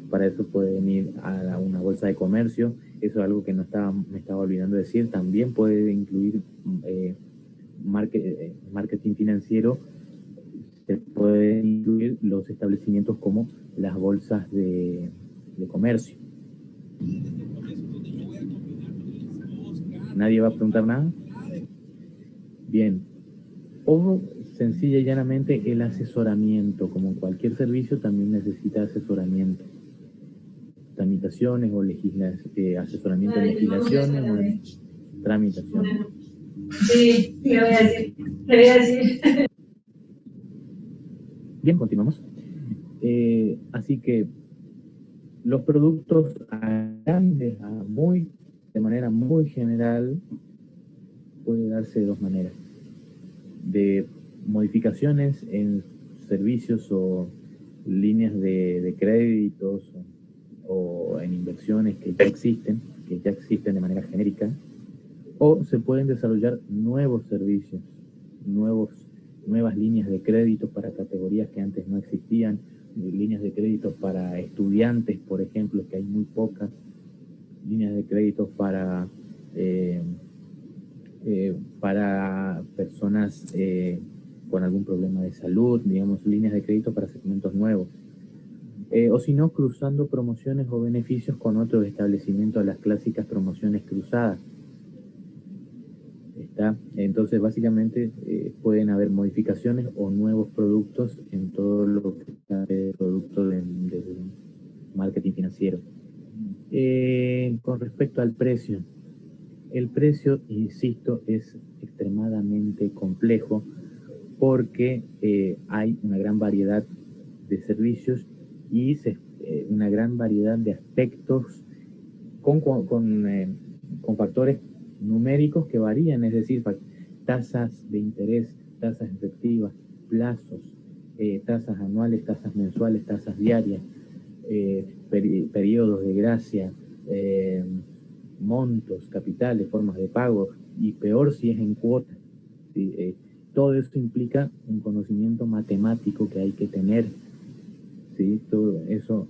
para eso pueden ir a una bolsa de comercio. Eso es algo que me estaba olvidando decir. También puede incluir marketing financiero. Se pueden incluir los establecimientos como las bolsas de comercio. ¿Nadie va a preguntar nada? Bien. O sencilla y llanamente el asesoramiento. Como cualquier servicio, también necesita asesoramiento. Tramitaciones o asesoramiento en legislaciones o en tramitaciones. Sí, le voy a decir. Le voy a decir. Bien, continuamos. Así que los productos grandes, de manera muy general, puede darse de dos maneras. De modificaciones en servicios o líneas de créditos o en inversiones que ya existen de manera genérica, o se pueden desarrollar nuevos servicios, nuevas líneas de crédito para categorías que antes no existían, líneas de crédito para estudiantes, por ejemplo, que hay muy pocas, líneas de crédito para personas con algún problema de salud, digamos, líneas de crédito para segmentos nuevos. O si no, cruzando promociones o beneficios con otros establecimientos, las clásicas promociones cruzadas. Entonces, básicamente, pueden haber modificaciones o nuevos productos en todo lo que está de producto del marketing financiero. Con respecto al precio, el precio, insisto, es extremadamente complejo porque hay una gran variedad de servicios y una gran variedad de aspectos con factores numéricos que varían, es decir, tasas de interés, tasas efectivas, plazos, tasas anuales, tasas mensuales, tasas diarias, periodos de gracia, montos, capitales, formas de pago, y peor si es en cuotas. ¿Sí? Todo eso implica un conocimiento matemático que hay que tener, ¿sí? Todo eso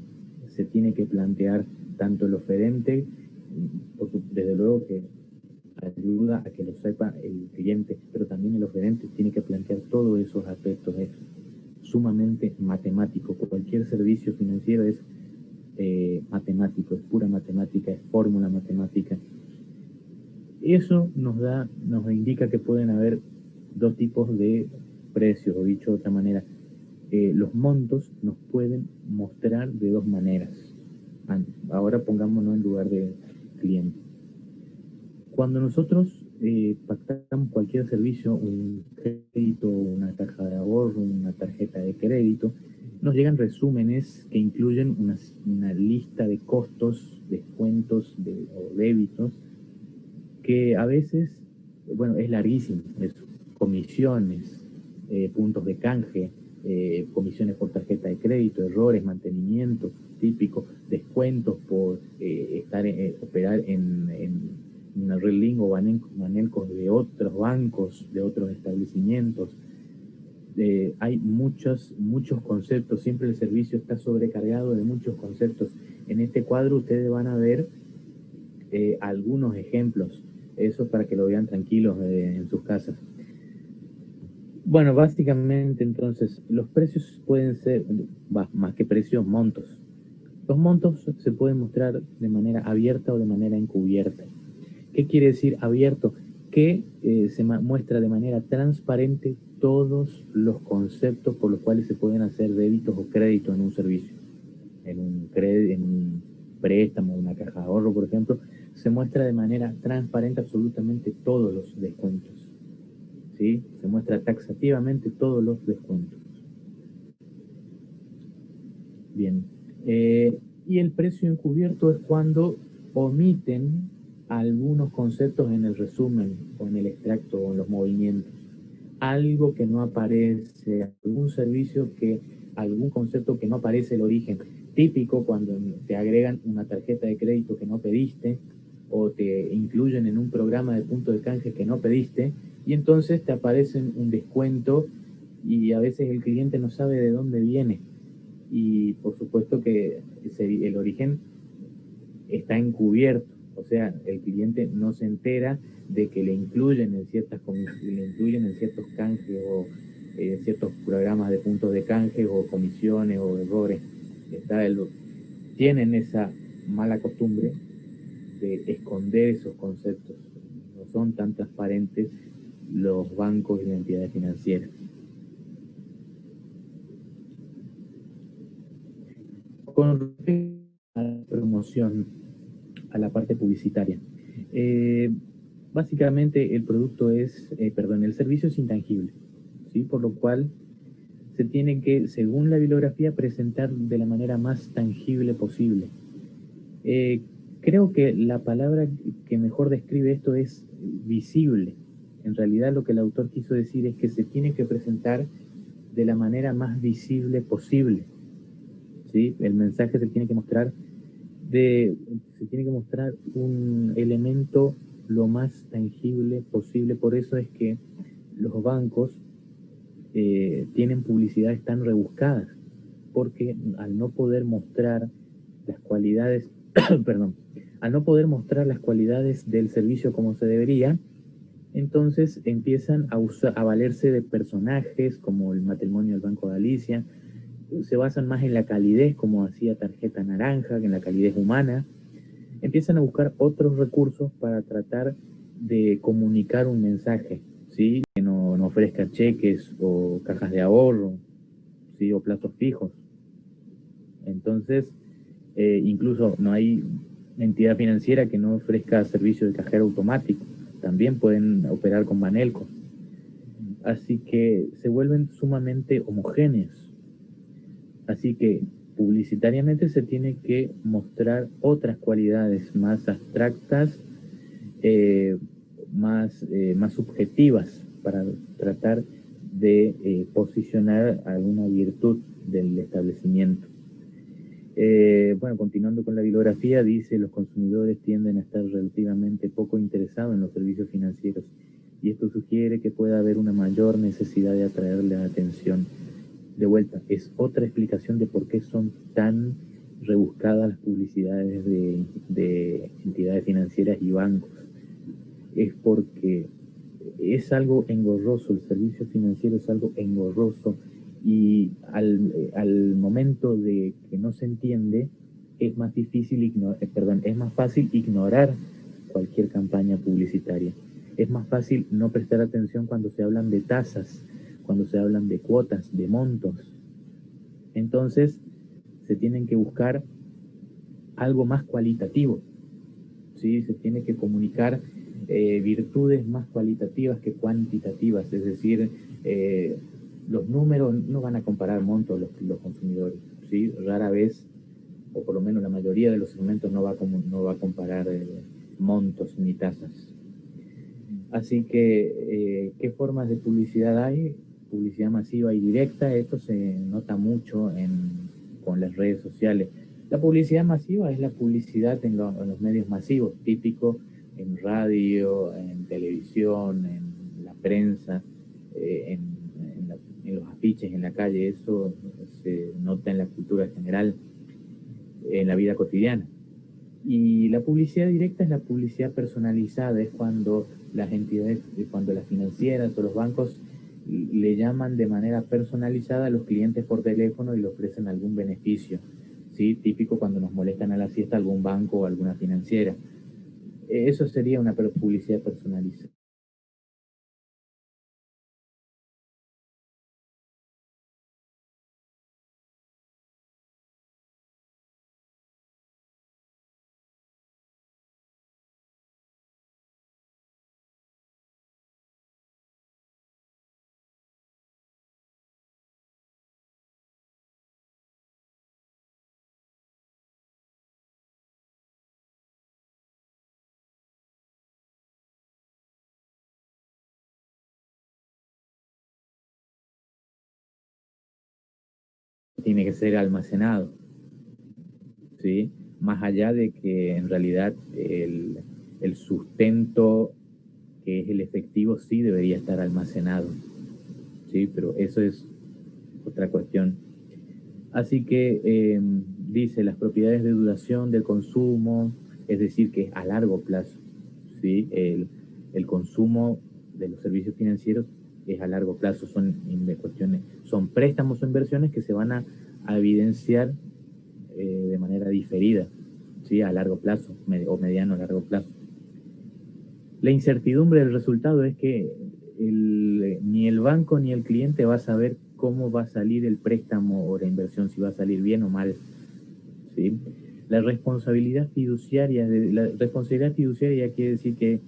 se tiene que plantear tanto el oferente, desde luego que ayuda a que lo sepa el cliente, pero también el oferente tiene que plantear todos esos aspectos. Es sumamente matemático. Cualquier servicio financiero es matemático, es pura matemática, es fórmula matemática. Eso nos indica que pueden haber dos tipos de precios, o dicho de otra manera, los montos nos pueden mostrar de dos maneras. Ahora pongámonos en lugar de cliente. Cuando nosotros pactamos cualquier servicio, un crédito, una caja de ahorro, una tarjeta de crédito, nos llegan resúmenes que incluyen una lista de costos, descuentos o débitos, que a veces, bueno, es larguísimo, es comisiones, puntos de canje, comisiones por tarjeta de crédito, errores, mantenimiento típico, descuentos por operar en una red link o manencos de otros bancos, de otros establecimientos. Hay muchos conceptos, siempre el servicio está sobrecargado de muchos conceptos. En este cuadro ustedes van a ver algunos ejemplos, eso para que lo vean tranquilos en sus casas. Bueno, básicamente entonces los precios pueden ser, más que precios, montos. Los montos se pueden mostrar de manera abierta o de manera encubierta. ¿Qué quiere decir abierto? Que se muestra de manera transparente todos los conceptos por los cuales se pueden hacer débitos o créditos en un servicio. En un préstamo, una caja de ahorro, por ejemplo, se muestra de manera transparente absolutamente todos los descuentos. ¿Sí? Se muestra taxativamente todos los descuentos. Bien. Y el precio encubierto es cuando omiten algunos conceptos en el resumen o en el extracto o en los movimientos. Algo que no aparece, algún servicio algún concepto que no aparece el origen. Típico cuando te agregan una tarjeta de crédito que no pediste o te incluyen en un programa de punto de canje que no pediste y entonces te aparecen un descuento y a veces el cliente no sabe de dónde viene. Y por supuesto que el origen está encubierto, o sea, el cliente no se entera de que le incluyen en ciertos canjes o ciertos programas de puntos de canje o comisiones o errores. Tienen esa mala costumbre de esconder esos conceptos. No son tan transparentes los bancos y las entidades financieras. Con respecto a la promoción, a la parte publicitaria, básicamente el servicio es intangible, ¿sí? Por lo cual se tiene que, según la bibliografía, presentar de la manera más tangible posible. Creo que la palabra que mejor describe esto es visible. En realidad lo que el autor quiso decir es que se tiene que presentar de la manera más visible posible, ¿sí? El mensaje se tiene que mostrar un elemento lo más tangible posible. Por eso es que los bancos tienen publicidades tan rebuscadas, porque al no poder mostrar las cualidades, perdón, al no poder mostrar las cualidades del servicio como se debería, entonces empiezan a valerse de personajes como el matrimonio del Banco de Alicia, se basan más en la calidez, como hacía Tarjeta Naranja, en la calidez humana. Empiezan a buscar otros recursos para tratar de comunicar un mensaje, ¿sí? Que no ofrezca cheques o cajas de ahorro, ¿sí? O plazos fijos. Entonces, incluso no hay entidad financiera que no ofrezca servicio de cajero automático. También pueden operar con Banelco. Así que se vuelven sumamente homogéneos. Así que publicitariamente se tiene que mostrar otras cualidades más abstractas, más subjetivas, para tratar de posicionar alguna virtud del establecimiento. Bueno, continuando con la bibliografía, dice: los consumidores tienden a estar relativamente poco interesados en los servicios financieros y esto sugiere que pueda haber una mayor necesidad de atraerle la atención. De vuelta, es otra explicación de por qué son tan rebuscadas las publicidades de entidades financieras y bancos. Es porque es algo engorroso, el servicio financiero es algo engorroso, y al momento de que no se entiende, es más difícil es más fácil ignorar cualquier campaña publicitaria. Es más fácil no prestar atención cuando se hablan de tasas, cuando se hablan de cuotas, de montos. Entonces, se tienen que buscar algo más cualitativo, ¿sí? Se tiene que comunicar virtudes más cualitativas que cuantitativas, es decir, los números no van a comparar montos los consumidores, ¿sí? Rara vez, o por lo menos la mayoría de los segmentos no va a comparar montos ni tasas. Así que, ¿qué formas de publicidad hay? Publicidad masiva y directa. Esto se nota mucho con las redes sociales. La publicidad masiva es la publicidad en los medios masivos, típico en radio, en televisión, en la prensa, en los afiches en la calle. Eso se nota en la cultura general, en la vida cotidiana. Y la publicidad directa es la publicidad personalizada, es cuando las entidades, cuando las financieras o los bancos le llaman de manera personalizada a los clientes por teléfono y le ofrecen algún beneficio, ¿sí? Típico cuando nos molestan a la siesta algún banco o alguna financiera. Eso sería una publicidad personalizada. Tiene que ser almacenado, ¿sí? Más allá de que en realidad el sustento, que es el efectivo, sí debería estar almacenado, ¿sí? Pero eso es otra cuestión. Así que dice las propiedades de duración del consumo, es decir, que es a largo plazo, ¿sí? El consumo de los servicios financieros es a largo plazo, son préstamos o inversiones que se van a evidenciar de manera diferida, ¿sí? A largo plazo o mediano a largo plazo. La incertidumbre del resultado es que ni el banco ni el cliente va a saber cómo va a salir el préstamo o la inversión, si va a salir bien o mal, ¿sí? La responsabilidad fiduciaria quiere decir que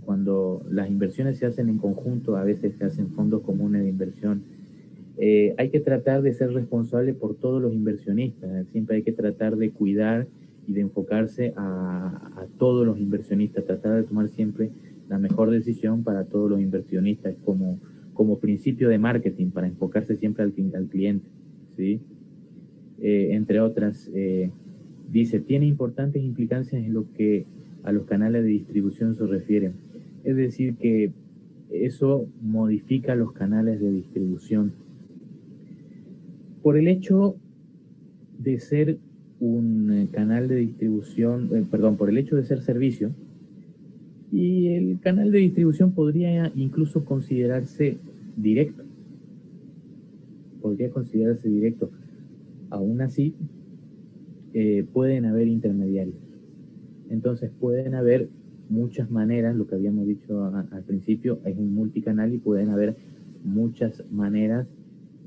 cuando las inversiones se hacen en conjunto, a veces se hacen fondos comunes de inversión, hay que tratar de ser responsable por todos los inversionistas. Siempre hay que tratar de cuidar y de enfocarse a todos los inversionistas, tratar de tomar siempre la mejor decisión para todos los inversionistas, como principio de marketing, para enfocarse siempre al cliente, ¿sí? Entre otras, dice, tiene importantes implicancias en lo que a los canales de distribución se refiere. Es decir, que eso modifica los canales de distribución. Por el hecho de ser un canal de distribución, por el hecho de ser servicio, y el canal de distribución podría incluso considerarse directo. Podría considerarse directo. Aún así, pueden haber intermediarios. Entonces pueden haber muchas maneras, lo que habíamos dicho al principio, es un multicanal y pueden haber muchas maneras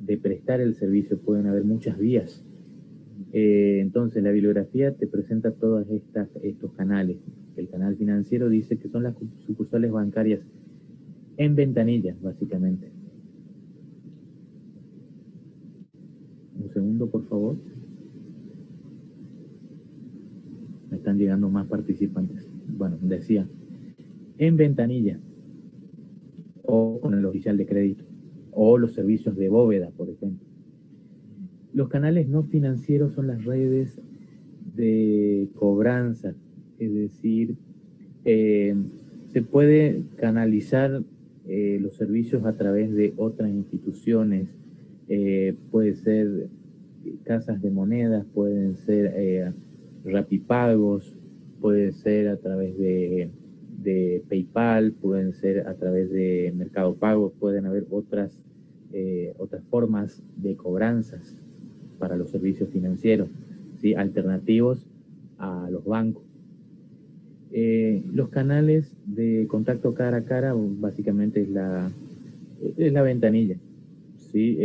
de prestar el servicio, pueden haber muchas vías. Entonces la bibliografía te presenta todos estos canales. El canal financiero dice que son las sucursales bancarias en ventanillas, básicamente. Un segundo, por favor. Me están llegando más participantes. Bueno, decía, en ventanilla, o con el oficial de crédito, o los servicios de bóveda, por ejemplo. Los canales no financieros son las redes de cobranza, es decir, Se puede canalizar los servicios a través de otras instituciones, puede ser casas de monedas, pueden ser rapipagos, puede ser a través de PayPal, pueden ser a través de Mercado Pago, pueden haber otras formas de cobranzas para los servicios financieros, ¿sí? Alternativos a los bancos. Los canales de contacto cara a cara básicamente es la ventanilla, ¿sí?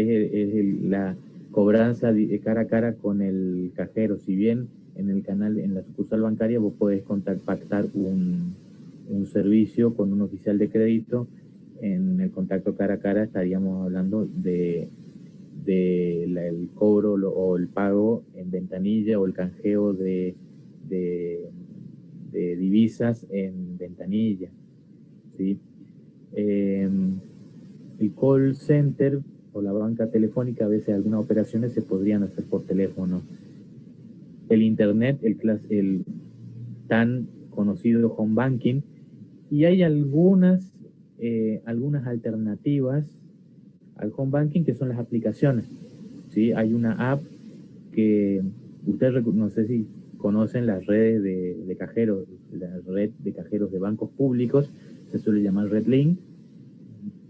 La cobranza de cara a cara con el cajero. Si bien en la sucursal bancaria vos podés pactar un servicio con un oficial de crédito, en el contacto cara a cara estaríamos hablando de el cobro o el pago en ventanilla o el canjeo de divisas en ventanilla, ¿sí? El call center o la banca telefónica, a veces algunas operaciones se podrían hacer por teléfono. El internet, el tan conocido home banking, y hay algunas alternativas al home banking que son las aplicaciones, ¿sí? Hay una app que ustedes, no sé si conocen las redes de cajeros, la red de cajeros de bancos públicos, se suele llamar RedLink,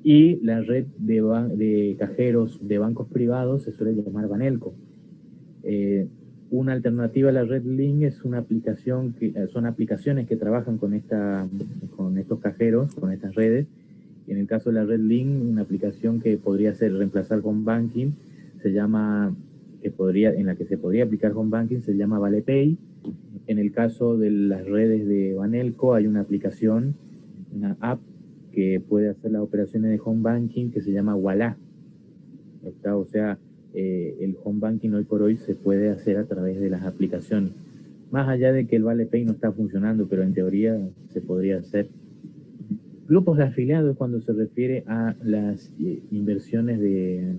y la red de cajeros de bancos privados se suele llamar Banelco. Una alternativa a la RedLink es una aplicación son aplicaciones que trabajan con estos cajeros, con estas redes. Y en el caso de la RedLink, una aplicación que podría reemplazar Home Banking, en la que se podría aplicar Home Banking, se llama ValePay. En el caso de las redes de Banelco hay una aplicación, una app que puede hacer las operaciones de Home Banking que se llama Ualá. O sea, el Home Banking hoy por hoy se puede hacer a través de las aplicaciones. Más allá de que el ValePay no está funcionando, pero en teoría se podría hacer. Grupos de afiliados cuando se refiere a las inversiones de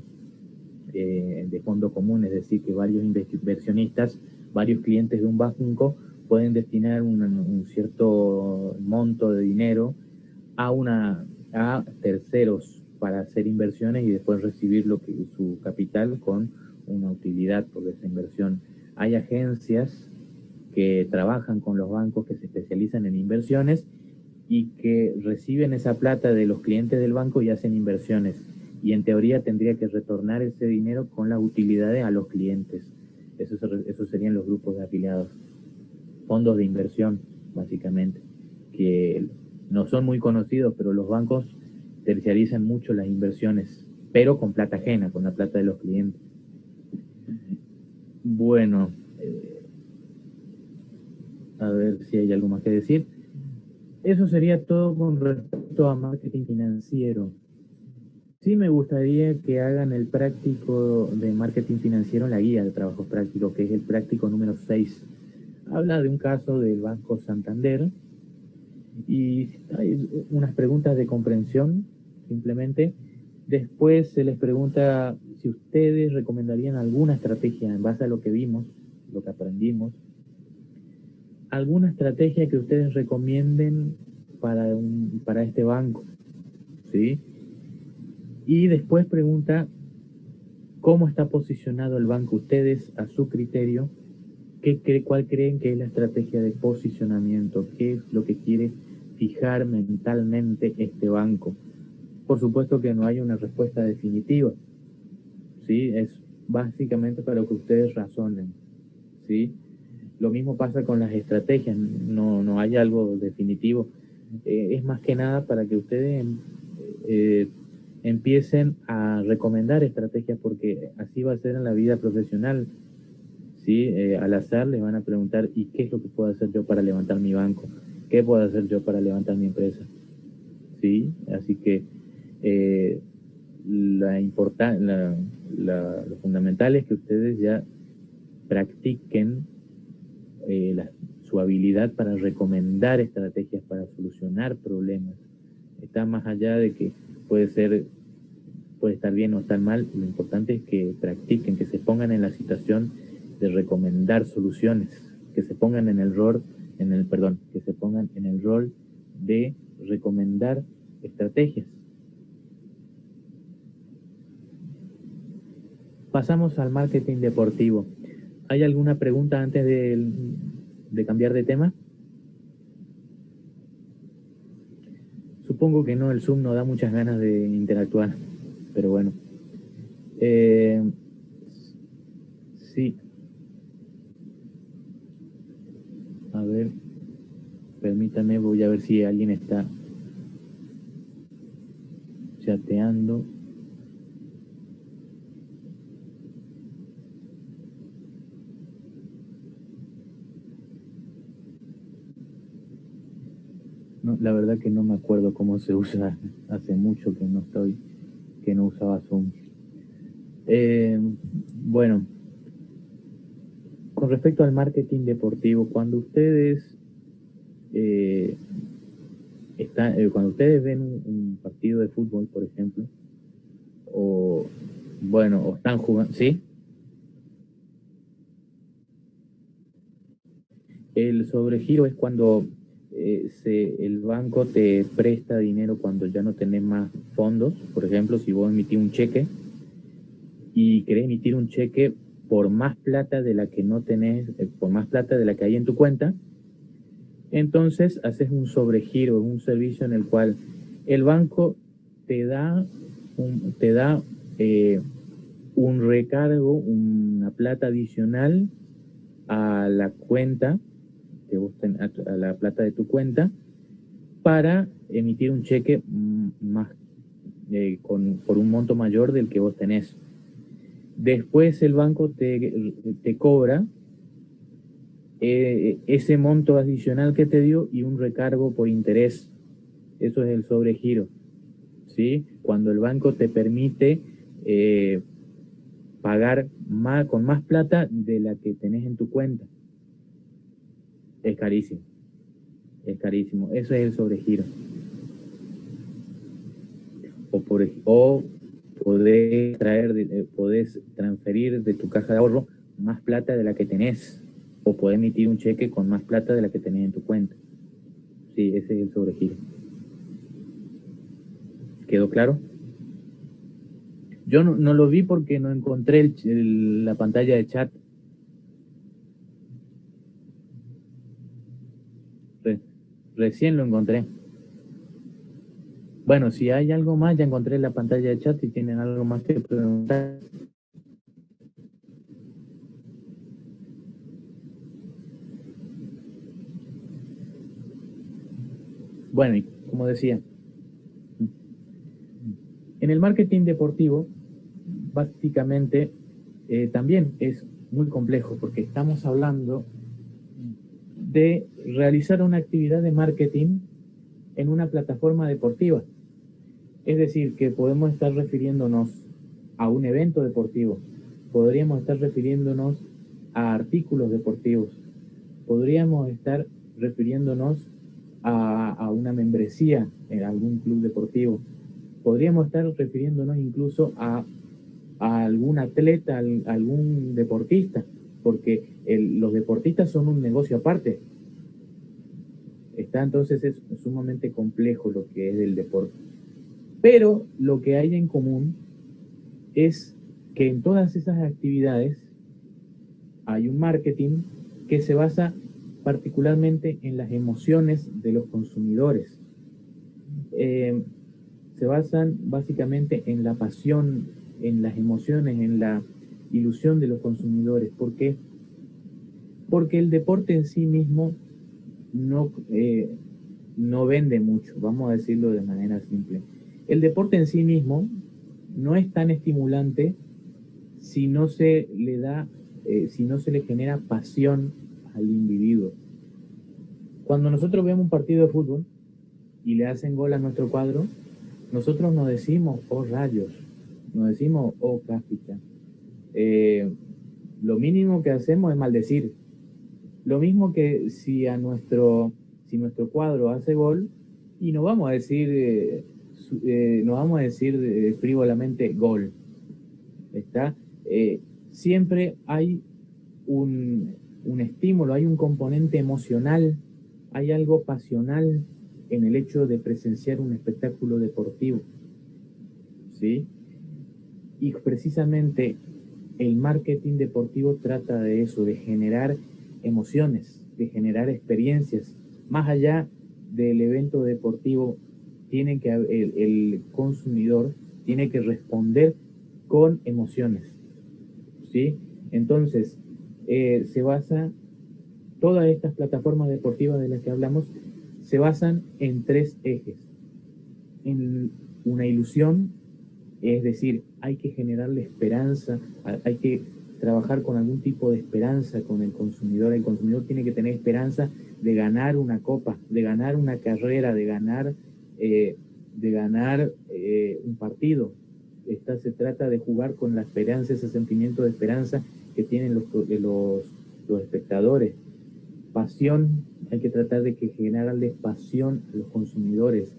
fondo común, es decir, que varios inversionistas, varios clientes de un banco pueden destinar un cierto monto de dinero a terceros para hacer inversiones y después recibir su capital con una utilidad por esa inversión. Hay agencias que trabajan con los bancos que se especializan en inversiones y que reciben esa plata de los clientes del banco y hacen inversiones. Y en teoría tendría que retornar ese dinero con las utilidades a los clientes. Esos serían los grupos de afiliados. Fondos de inversión, básicamente, que no son muy conocidos, pero los bancos terciarizan mucho las inversiones, pero con plata ajena, con la plata de los clientes. Bueno, a ver si hay algo más que decir. Eso sería todo con respecto a marketing financiero. Sí me gustaría que hagan el práctico de marketing financiero en la guía de trabajos prácticos, que es el práctico número 6. Habla de un caso del Banco Santander y hay unas preguntas de comprensión, simplemente. Después se les pregunta si ustedes recomendarían alguna estrategia en base a lo que vimos, lo que aprendimos, alguna estrategia que ustedes recomienden para este banco, ¿sí? Y después pregunta cómo está posicionado el banco ustedes a su criterio, cuál creen que es la estrategia de posicionamiento, qué es lo que quiere fijar mentalmente este banco. Por supuesto que no hay una respuesta definitiva, ¿sí? Es básicamente para que ustedes razonen, ¿sí? Lo mismo pasa con las estrategias, no hay algo definitivo. Es más que nada para que ustedes empiecen a recomendar estrategias, porque así va a ser en la vida profesional, ¿sí? Al azar les van a preguntar, ¿y qué es lo que puedo hacer yo para levantar mi banco? ¿Qué puedo hacer yo para levantar mi empresa? ¿Sí? Así que lo fundamental es que ustedes ya practiquen su habilidad para recomendar estrategias para solucionar problemas. Está más allá de que puede estar bien o estar mal. Lo importante es que practiquen, que se pongan en la situación de recomendar soluciones, que se pongan que se pongan en el rol de recomendar estrategias. Pasamos al marketing deportivo. ¿Hay alguna pregunta antes de cambiar de tema? Supongo que no, el Zoom no da muchas ganas de interactuar, pero bueno. Sí. A ver, permítame, voy a ver si alguien está chateando. No, la verdad que no me acuerdo cómo se usa, hace mucho que no usaba Zoom. Bueno, con respecto al marketing deportivo, cuando ustedes cuando ustedes ven un partido de fútbol, por ejemplo, o bueno, o están jugando, ¿sí? El sobregiro es cuando el banco te presta dinero cuando ya no tenés más fondos. Por ejemplo, si vos emitís un cheque y querés emitir un cheque por más plata de la que no tenés, por más plata de la que hay en tu cuenta, entonces haces un sobregiro, un servicio en el cual el banco te da un recargo, una plata adicional a la cuenta que vos a la plata de tu cuenta para emitir un cheque más por un monto mayor del que vos tenés. Después el banco te cobra ese monto adicional que te dio y un recargo por interés. Eso es el sobregiro, ¿sí? Cuando el banco te permite pagar con más plata de la que tenés en tu cuenta. Es carísimo. Es carísimo. Eso es el sobregiro. O podés transferir de tu caja de ahorro más plata de la que tenés. O podés emitir un cheque con más plata de la que tenés en tu cuenta. Sí, ese es el sobregiro. ¿Quedó claro? Yo no lo vi porque no encontré la pantalla de chat. Recién lo encontré. Bueno, si hay algo más, ya encontré la pantalla de chat y tienen algo más que preguntar. Bueno, y como decía, en el marketing deportivo, básicamente, también es muy complejo porque estamos hablando de realizar una actividad de marketing en una plataforma deportiva. Es decir, que podemos estar refiriéndonos a un evento deportivo, podríamos estar refiriéndonos a artículos deportivos, podríamos estar refiriéndonos a una membresía en algún club deportivo, podríamos estar refiriéndonos incluso a algún atleta, a algún deportista, porque los deportistas son un negocio aparte. Entonces es sumamente complejo lo que es el deporte. Pero lo que hay en común es que en todas esas actividades hay un marketing que se basa particularmente en las emociones de los consumidores. Se basan básicamente en la pasión, en las emociones, en la ilusión de los consumidores. ¿Por qué? Porque el deporte en sí mismo no vende mucho, vamos a decirlo de manera simple. El deporte en sí mismo no es tan estimulante si no se le genera pasión al individuo. Cuando nosotros vemos un partido de fútbol y le hacen gol a nuestro cuadro, nosotros nos decimos, oh rayos, nos decimos, oh cáfica. Lo mínimo que hacemos es maldecir. Lo mismo que si nuestro cuadro hace gol, y no vamos a decir frívolamente gol. ¿Está? Siempre hay un estímulo, hay un componente emocional, hay algo pasional en el hecho de presenciar un espectáculo deportivo, ¿sí? Y precisamente el marketing deportivo trata de eso, de generar emociones, de generar experiencias. Más allá del evento deportivo, el consumidor tiene que responder con emociones, ¿sí? Entonces, se basa, todas estas plataformas deportivas de las que hablamos, se basan en tres ejes. En una ilusión, es decir, hay que generarle esperanza, hay que trabajar con algún tipo de esperanza con el consumidor tiene que tener esperanza de ganar una copa, de ganar una carrera, de ganar un partido. Se trata de jugar con la esperanza, ese sentimiento de esperanza que tienen los espectadores. Pasión, hay que tratar de que generarles pasión a los consumidores.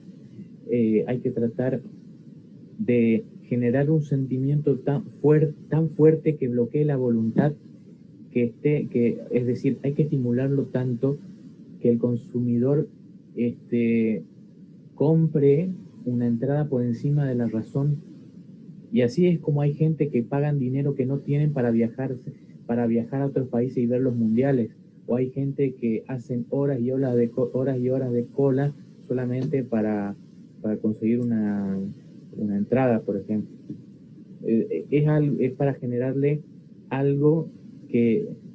Hay que tratar de generar un sentimiento tan fuerte que bloquee la voluntad, es decir, hay que estimularlo tanto que el consumidor compre una entrada por encima de la razón. Y así es como hay gente que pagan dinero que no tienen para viajar a otros países y ver los mundiales, o hay gente que hacen horas y horas de cola solamente para conseguir una entrada, por ejemplo. Es para generarle algo,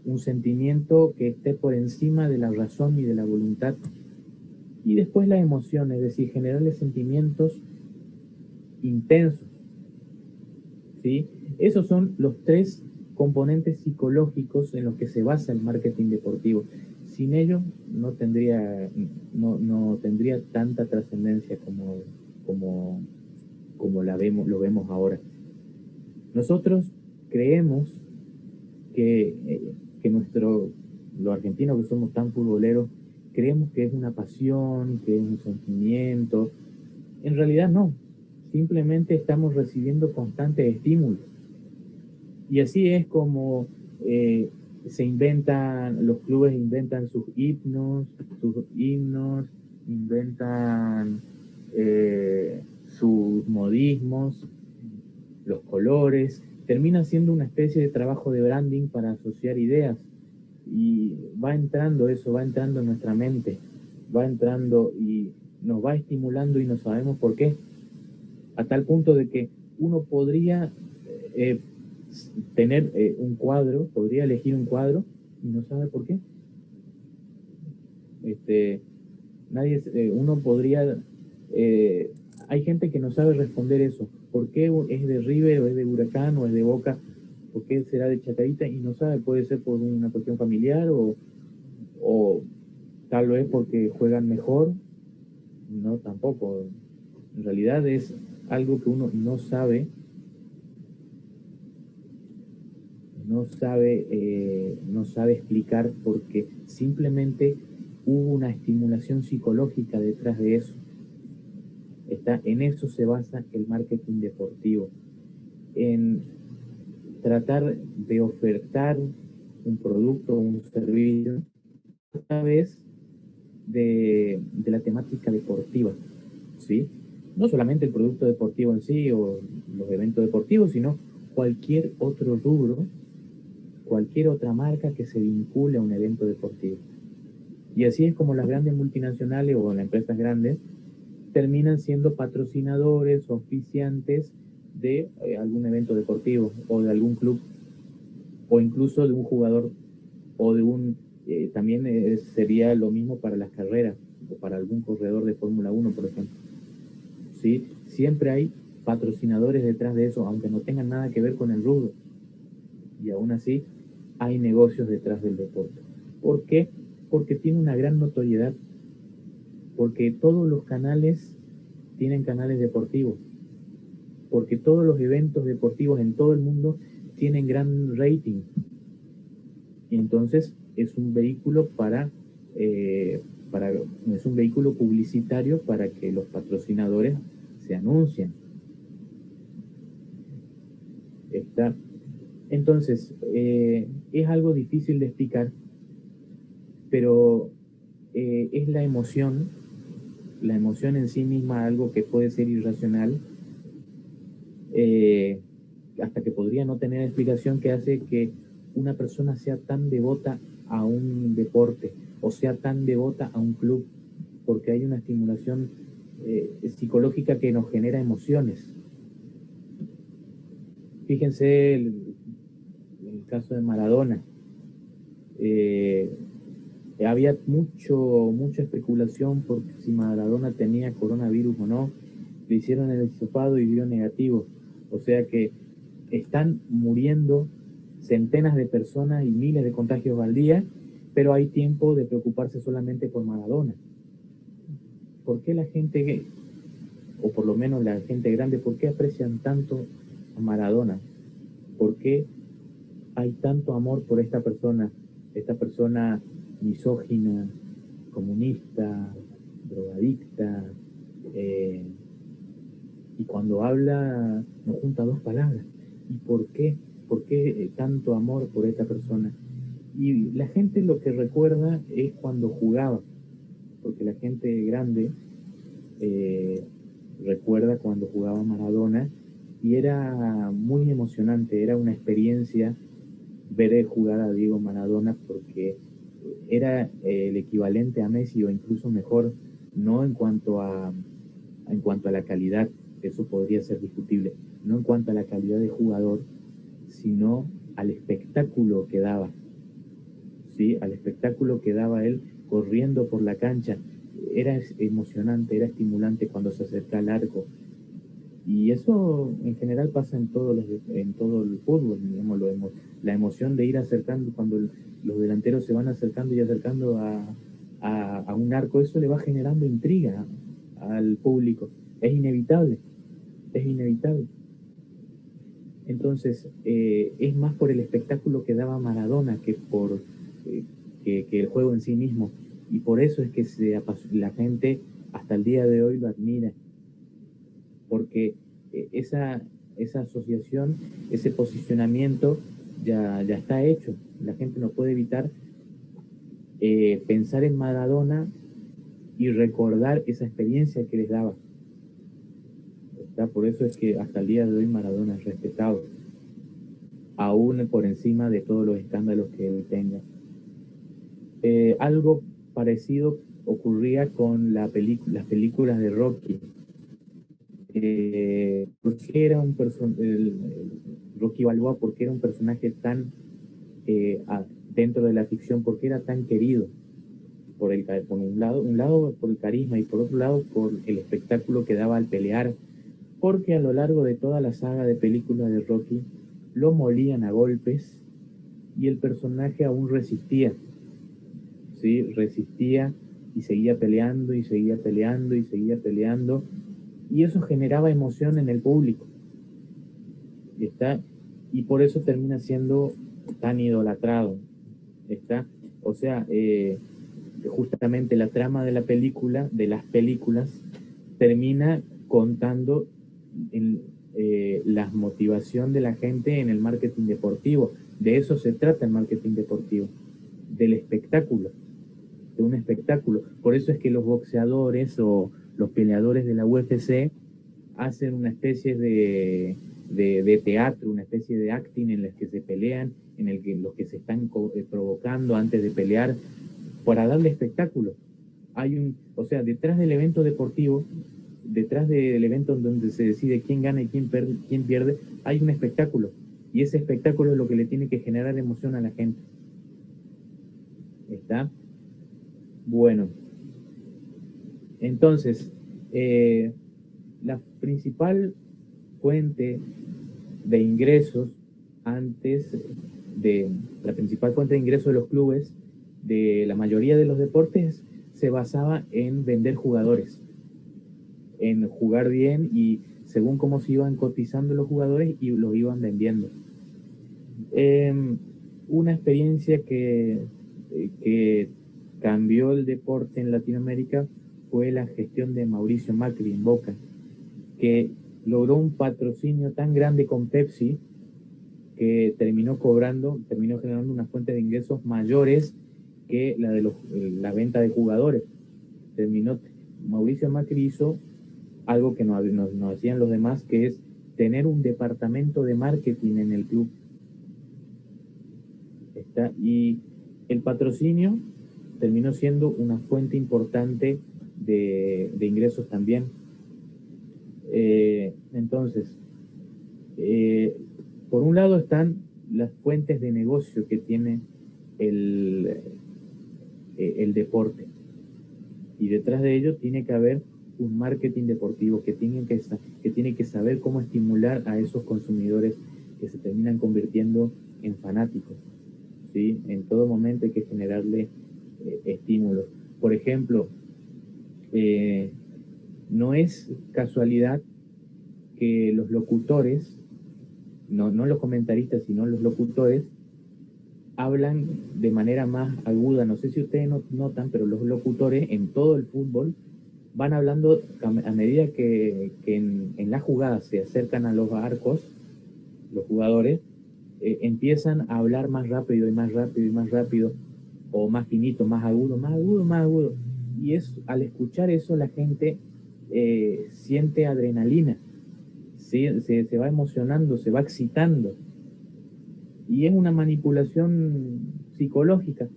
un sentimiento que esté por encima de la razón y de la voluntad. Y después la emoción, es decir, generarle sentimientos intensos, ¿sí? Esos son los tres componentes psicológicos en los que se basa el marketing deportivo. Sin ello no tendría tanta trascendencia como lo vemos ahora. Nosotros creemos que los argentinos que somos tan futboleros, creemos que es una pasión, que es un sentimiento. En realidad no, simplemente estamos recibiendo constantes estímulos. Y así es como los clubes inventan sus himnos, inventan sus modismos, los colores, termina siendo una especie de trabajo de branding para asociar ideas. Y va entrando en nuestra mente, va entrando y nos va estimulando y no sabemos por qué, a tal punto de que uno podría podría elegir un cuadro y no sabe por qué. Uno podría, hay gente que no sabe responder eso, ¿por qué es de River o es de Huracán o es de Boca? ¿Por qué será de Chacarita? Y no sabe, puede ser por una cuestión familiar o tal vez porque juegan mejor. No, tampoco. En realidad es algo que uno no sabe explicar, porque simplemente hubo una estimulación psicológica detrás de eso. En eso se basa el marketing deportivo, en tratar de ofertar un producto o un servicio a través de la temática deportiva, ¿sí? No solamente el producto deportivo en sí o los eventos deportivos, sino cualquier otro rubro, cualquier otra marca que se vincule a un evento deportivo. Y así es como las grandes multinacionales o las empresas grandes terminan siendo patrocinadores, oficiantes de algún evento deportivo o de algún club o incluso de un jugador o de también sería lo mismo para las carreras o para algún corredor de Fórmula 1, por ejemplo. ¿Sí? Siempre hay patrocinadores detrás de eso, aunque no tengan nada que ver con el rubro. Y aún así hay negocios detrás del deporte. ¿Por qué? Porque tiene una gran notoriedad, porque todos los canales tienen canales deportivos, porque todos los eventos deportivos en todo el mundo tienen gran rating. Y entonces es un vehículo es un vehículo publicitario para que los patrocinadores se anuncien. Entonces, es algo difícil de explicar, pero es la emoción la emoción en sí misma, algo que puede ser irracional, hasta que podría no tener explicación, que hace que una persona sea tan devota a un deporte o sea tan devota a un club, porque hay una estimulación psicológica que nos genera emociones. Fíjense el caso de Maradona. Había mucha especulación por si Maradona tenía coronavirus o no. Le hicieron el hisopado y dio negativo. O sea que están muriendo centenas de personas y miles de contagios al día, pero hay tiempo de preocuparse solamente por Maradona. ¿Por qué la gente, o por lo menos la gente grande, por qué aprecian tanto a Maradona? ¿Por qué hay tanto amor por esta persona misógina, comunista, drogadicta, y cuando habla nos junta dos palabras? ¿Y por qué? ¿Por qué tanto amor por esta persona? Y la gente lo que recuerda es cuando jugaba, porque la gente grande recuerda cuando jugaba Maradona, y era muy emocionante, era una experiencia ver jugar a Diego Maradona, porque era el equivalente a Messi o incluso mejor, no en cuanto a la calidad, eso podría ser discutible, no en cuanto a la calidad de jugador, sino al espectáculo que daba, ¿sí? Al espectáculo que daba él corriendo por la cancha. Era emocionante, era estimulante cuando se acerca al arco. Y eso en general pasa en todo el fútbol, digamos, la emoción de ir acercando, cuando los delanteros se van acercando y acercando a un arco, eso le va generando intriga al público. Es inevitable, es inevitable. Entonces, es más por el espectáculo que daba Maradona que por que el juego en sí mismo. Y por eso es que la gente hasta el día de hoy lo admira, porque esa asociación, ese posicionamiento ya está hecho. La gente no puede evitar pensar en Maradona y recordar esa experiencia que les daba. ¿Está? Por eso es que hasta el día de hoy Maradona es respetado, aún por encima de todos los escándalos que él tenga. Algo parecido ocurría con las películas de Rocky. Porque era Rocky Balboa, porque era un personaje tan dentro de la ficción, porque era tan querido por un lado por el carisma, y por otro lado por el espectáculo que daba al pelear, porque a lo largo de toda la saga de películas de Rocky lo molían a golpes y el personaje aún resistía, ¿sí? Resistía y seguía peleando y seguía peleando y seguía peleando, y eso generaba emoción en el público. ¿Está? Y por eso termina siendo tan idolatrado. ¿Está? O sea, justamente la trama de las películas, termina contando la motivación de la gente en el marketing deportivo. De eso se trata el marketing deportivo, del espectáculo, de un espectáculo. Por eso es que los boxeadores o los peleadores de la UFC hacen una especie de teatro, una especie de acting en el que se pelean, en el que los que se están provocando antes de pelear, para darle espectáculo. O sea, detrás del evento deportivo, detrás del evento donde se decide quién gana y quién pierde, hay un espectáculo. Y ese espectáculo es lo que le tiene que generar emoción a la gente. ¿Está? Bueno. Entonces, la principal fuente de ingresos la principal fuente de ingresos de los clubes, de la mayoría de los deportes, se basaba en vender jugadores, en jugar bien, y según cómo se iban cotizando los jugadores y los iban vendiendo. Una experiencia que cambió el deporte en Latinoamérica fue la gestión de Mauricio Macri en Boca, que logró un patrocinio tan grande con Pepsi que terminó generando una fuente de ingresos mayores que la de la venta de jugadores. Mauricio Macri hizo algo que nos hacían los demás, que es tener un departamento de marketing en el club. Y el patrocinio terminó siendo una fuente importante de ingresos también. Entonces, por un lado están las fuentes de negocio que tiene el deporte, y detrás de ello tiene que haber un marketing deportivo que tiene que saber cómo estimular a esos consumidores que se terminan convirtiendo en fanáticos, ¿sí? En todo momento hay que generarle estímulos. Por ejemplo, no es casualidad que los locutores, no los comentaristas, sino los locutores, hablan de manera más aguda. No sé si ustedes notan, pero los locutores en todo el fútbol van hablando a medida que en las jugadas se acercan a los arcos, los jugadores empiezan a hablar más rápido y más rápido y más rápido, o más finito, más agudo, más agudo, más agudo. Y al escuchar eso la gente siente adrenalina, ¿sí? Se va emocionando, se va excitando. Y es una manipulación psicológica,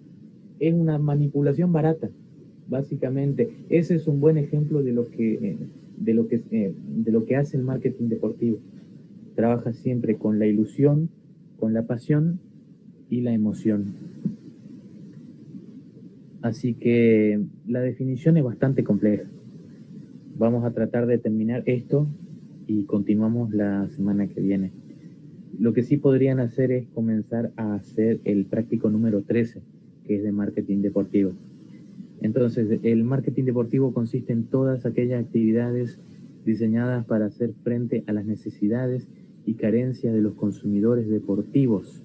es una manipulación barata, básicamente. Ese es un buen ejemplo de lo que hace el marketing deportivo. Trabaja siempre con la ilusión, con la pasión y la emoción. Así que la definición es bastante compleja. Vamos a tratar de terminar esto y continuamos la semana que viene. Lo que sí podrían hacer es comenzar a hacer el práctico número 13, que es de marketing deportivo. Entonces, el marketing deportivo consiste en todas aquellas actividades diseñadas para hacer frente a las necesidades y carencias de los consumidores deportivos,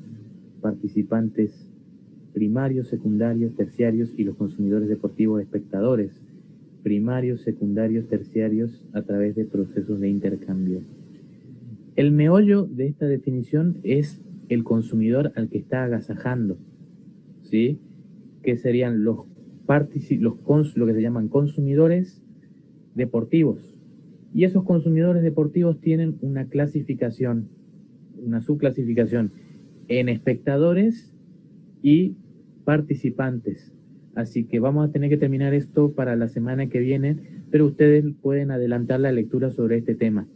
participantes primarios, secundarios, terciarios y los consumidores deportivos espectadores, primarios, secundarios, terciarios, a través de procesos de intercambio. El meollo de esta definición es el consumidor al que está agasajando, ¿sí? Que serían lo que se llaman consumidores deportivos. Y esos consumidores deportivos tienen una clasificación, una subclasificación en espectadores y participantes. Así que vamos a tener que terminar esto para la semana que viene, pero ustedes pueden adelantar la lectura sobre este tema,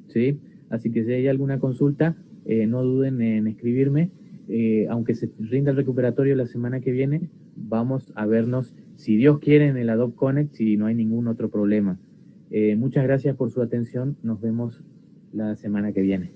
¿sí? Así que si hay alguna consulta, no duden en escribirme. Aunque se rinda el recuperatorio la semana que viene, vamos a vernos, si Dios quiere, en el Adobe Connect, si no hay ningún otro problema. Muchas gracias por su atención. Nos vemos la semana que viene.